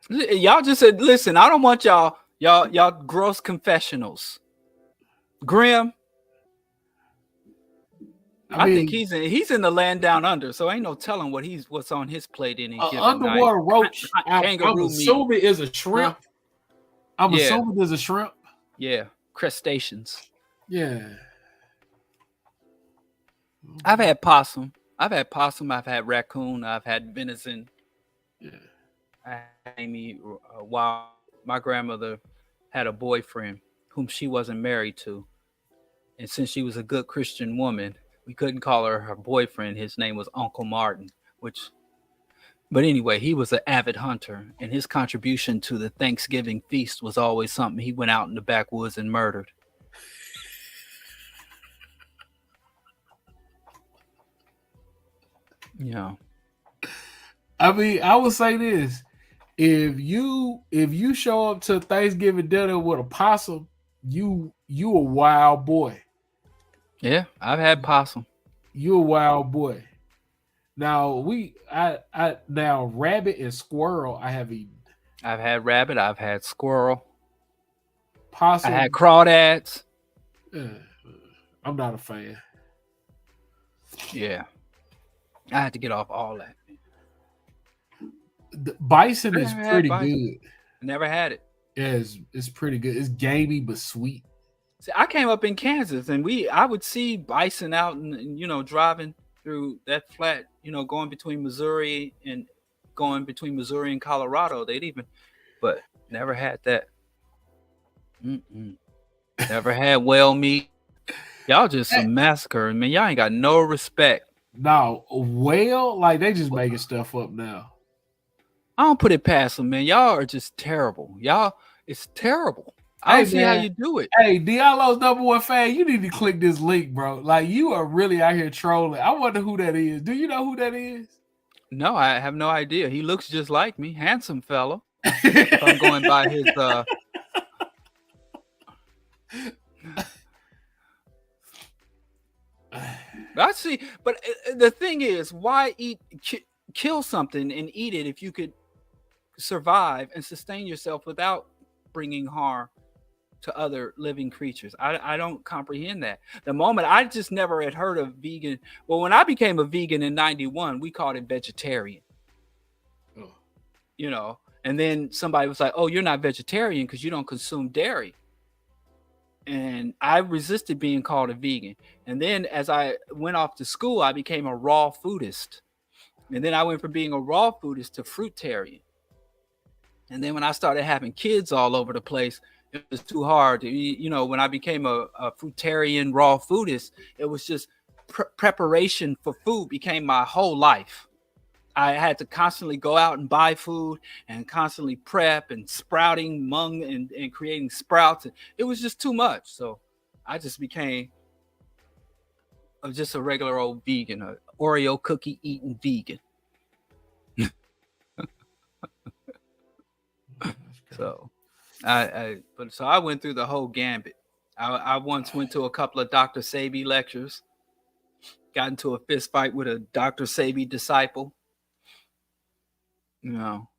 Y'all just said, listen, I don't want y'all gross confessionals. Grim. I think he's in the land down under, so ain't no telling what's on his plate any given underwater night. roach. I'm assuming is a shrimp. I'm assuming there's a shrimp. Yeah, crustaceans. Yeah. I've had possum. I've had raccoon. I've had venison. Yeah. While my grandmother had a boyfriend whom she wasn't married to, and since she was a good Christian woman, we couldn't call her boyfriend. His name was Uncle Martin, but anyway, he was an avid hunter, and his contribution to the Thanksgiving feast was always something. He went out in the backwoods and murdered. Yeah. I mean, I would say this. If you show up to Thanksgiving dinner with a possum, you a wild boy. Yeah, I've had possum. You a wild boy. Now now rabbit and squirrel I have eaten. I've had rabbit. I've had squirrel. Possum. I had crawdads. I'm not a fan. Yeah, I had to get off all that. The bison is pretty good. Never had it. Yeah, it's pretty good. It's gamey but sweet. See, I came up in Kansas, and I would see bison out and driving through that flat, going between Missouri and Colorado. But never had that. Never had whale meat. Y'all just some massacre, man. Y'all ain't got no respect. No, whale, like they just making stuff up now. I don't put it past them, man. Y'all are just terrible. It's terrible. I don't see how you do it. Hey, Diallo's #1 fan, you need to click this link, bro. Like, you are really out here trolling. I wonder who that is. Do you know who that is? No, I have no idea. He looks just like me. Handsome fellow. If I'm going by his I see, but the thing is, why kill something and eat it if you could survive and sustain yourself without bringing harm to other living creatures? I don't comprehend that. The moment I just never had heard of vegan. Well, when I became a vegan in '91, we called it vegetarian. Oh. You know, and then somebody was like, "Oh, you're not vegetarian because you don't consume dairy." And I resisted being called a vegan. And then as I went off to school, I became a raw foodist. And then I went from being a raw foodist to fruitarian. And then when I started having kids all over the place, it was too hard. You know, when I became a fruitarian raw foodist, it was just preparation for food became my whole life. I had to constantly go out and buy food and constantly prep and sprouting mung and creating sprouts. It was just too much. So I just became just a regular old vegan, a Oreo cookie eating vegan. So I went through the whole gambit. I once went to a couple of Dr. Sebi lectures, got into a fist fight with a Dr. Sebi disciple. You know,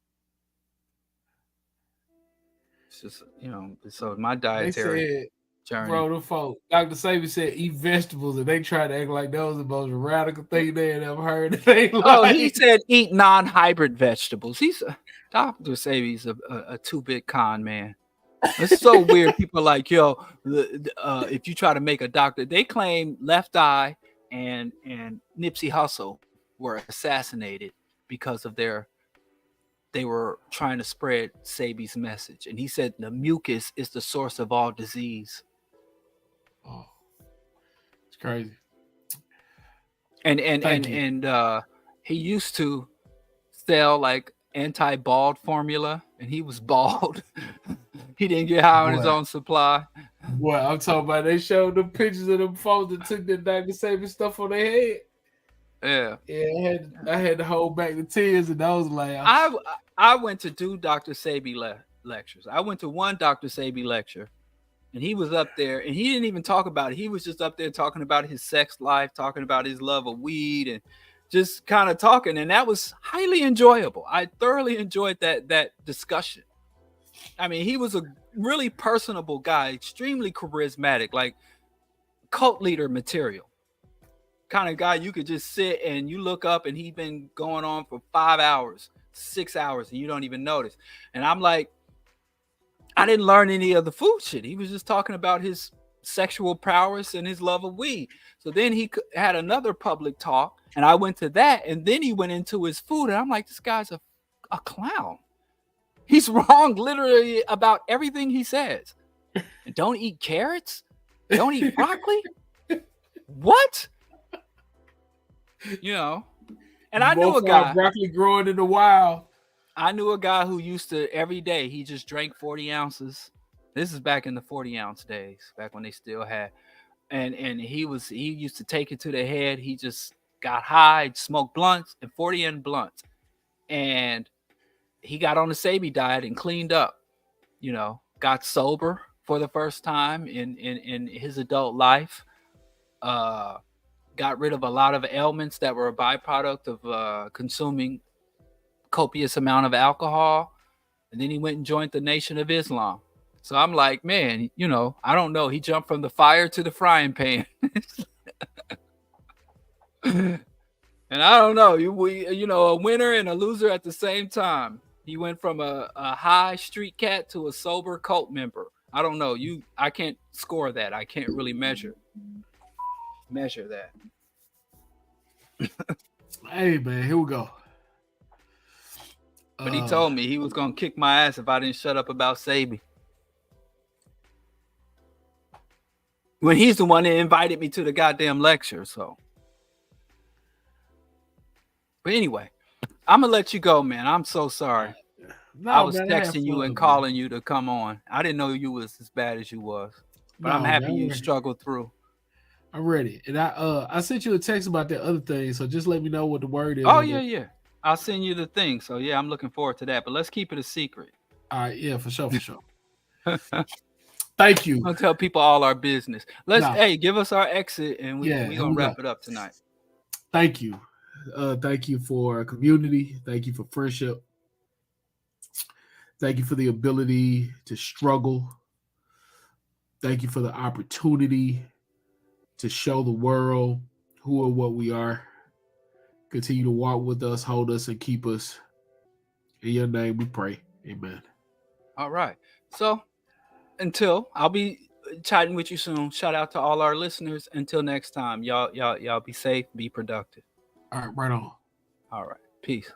it's just, you know, so my dietary journey. Bro, the folk, Dr. Sebi said eat vegetables, and they try to act like that was the most radical thing they had ever heard. Oh, he said eat non-hybrid vegetables. Dr. Sebi's a two-bit con man. It's so weird. People are like, yo, if you try to make a doctor, they claim Left Eye and Nipsey Hussle were assassinated because of they were trying to spread Sebi's message. And he said the mucus is the source of all disease. Oh, it's crazy. And he used to sell like anti-bald formula, and he was bald. He didn't get high on his own supply. Boy, I'm talking about, they showed the pictures of them folks that took the Dr. Sebi stuff on their head. Yeah. I had to hold back the tears, and I was like, I went to do Dr. Sebi lectures. I went to one Dr. Sebi lecture, and he was up there, and he didn't even talk about it. He was just up there talking about his sex life, talking about his love of weed, and just kind of talking. And that was highly enjoyable. I thoroughly enjoyed that discussion. I mean, he was a really personable guy, extremely charismatic, like cult leader material. Kind of guy you could just sit and you look up and he's been going on for 5 hours, 6 hours, and you don't even notice. And I'm like, I didn't learn any of the food shit. He was just talking about his sexual prowess and his love of weed. So then he had another public talk, and I went to that, and then he went into his food, and I'm like, this guy's a clown. He's wrong literally about everything he says. Don't eat carrots? Don't eat broccoli? What? You know, and I knew a guy. Broccoli growing in the wild. I knew a guy who used to every day he just drank 40 ounces. This is back in the 40-ounce days, back when they still had. And he used to take it to the head. He just got high, smoked blunts and 40 and blunts, and he got on the Sebi diet and cleaned up. You know, got sober for the first time in his adult life. Got rid of a lot of ailments that were a byproduct of consuming copious amount of alcohol. And then he went and joined the Nation of Islam. So I'm like, man, you know, I don't know. He jumped from the fire to the frying pan. And I don't know. You know, a winner and a loser at the same time. He went from a high street cat to a sober cult member. I don't know. I can't score that. I can't really measure that. Hey man, here we go. But he told me he was gonna kick my ass if I didn't shut up about Sebi. When he's the one that invited me to the goddamn lecture, so. But anyway, I'm gonna let you go, man. I'm so sorry. No, I was man, texting you and calling you to come on. I didn't know you was as bad as you was, but I'm happy you struggled through. I'm ready, and I sent you a text about that other thing, so just let me know what the word is. Oh yeah. I'll send you the thing. So yeah, I'm looking forward to that. But let's keep it a secret. All right, yeah, for sure. Thank you. I'm gonna tell people all our business. Nah. Hey, give us our exit, and we Yeah, gonna wrap it up tonight. Thank you. Thank you for community. Thank you for friendship. Thank you for the ability to struggle. Thank you for the opportunity to show the world who and what we are. Continue to walk with us, hold us, and keep us. In your name we pray. Amen. All right. So until I'll be chatting with you soon. Shout out to all our listeners. Until next time, y'all be safe, be productive. All right, right on. All right. Peace.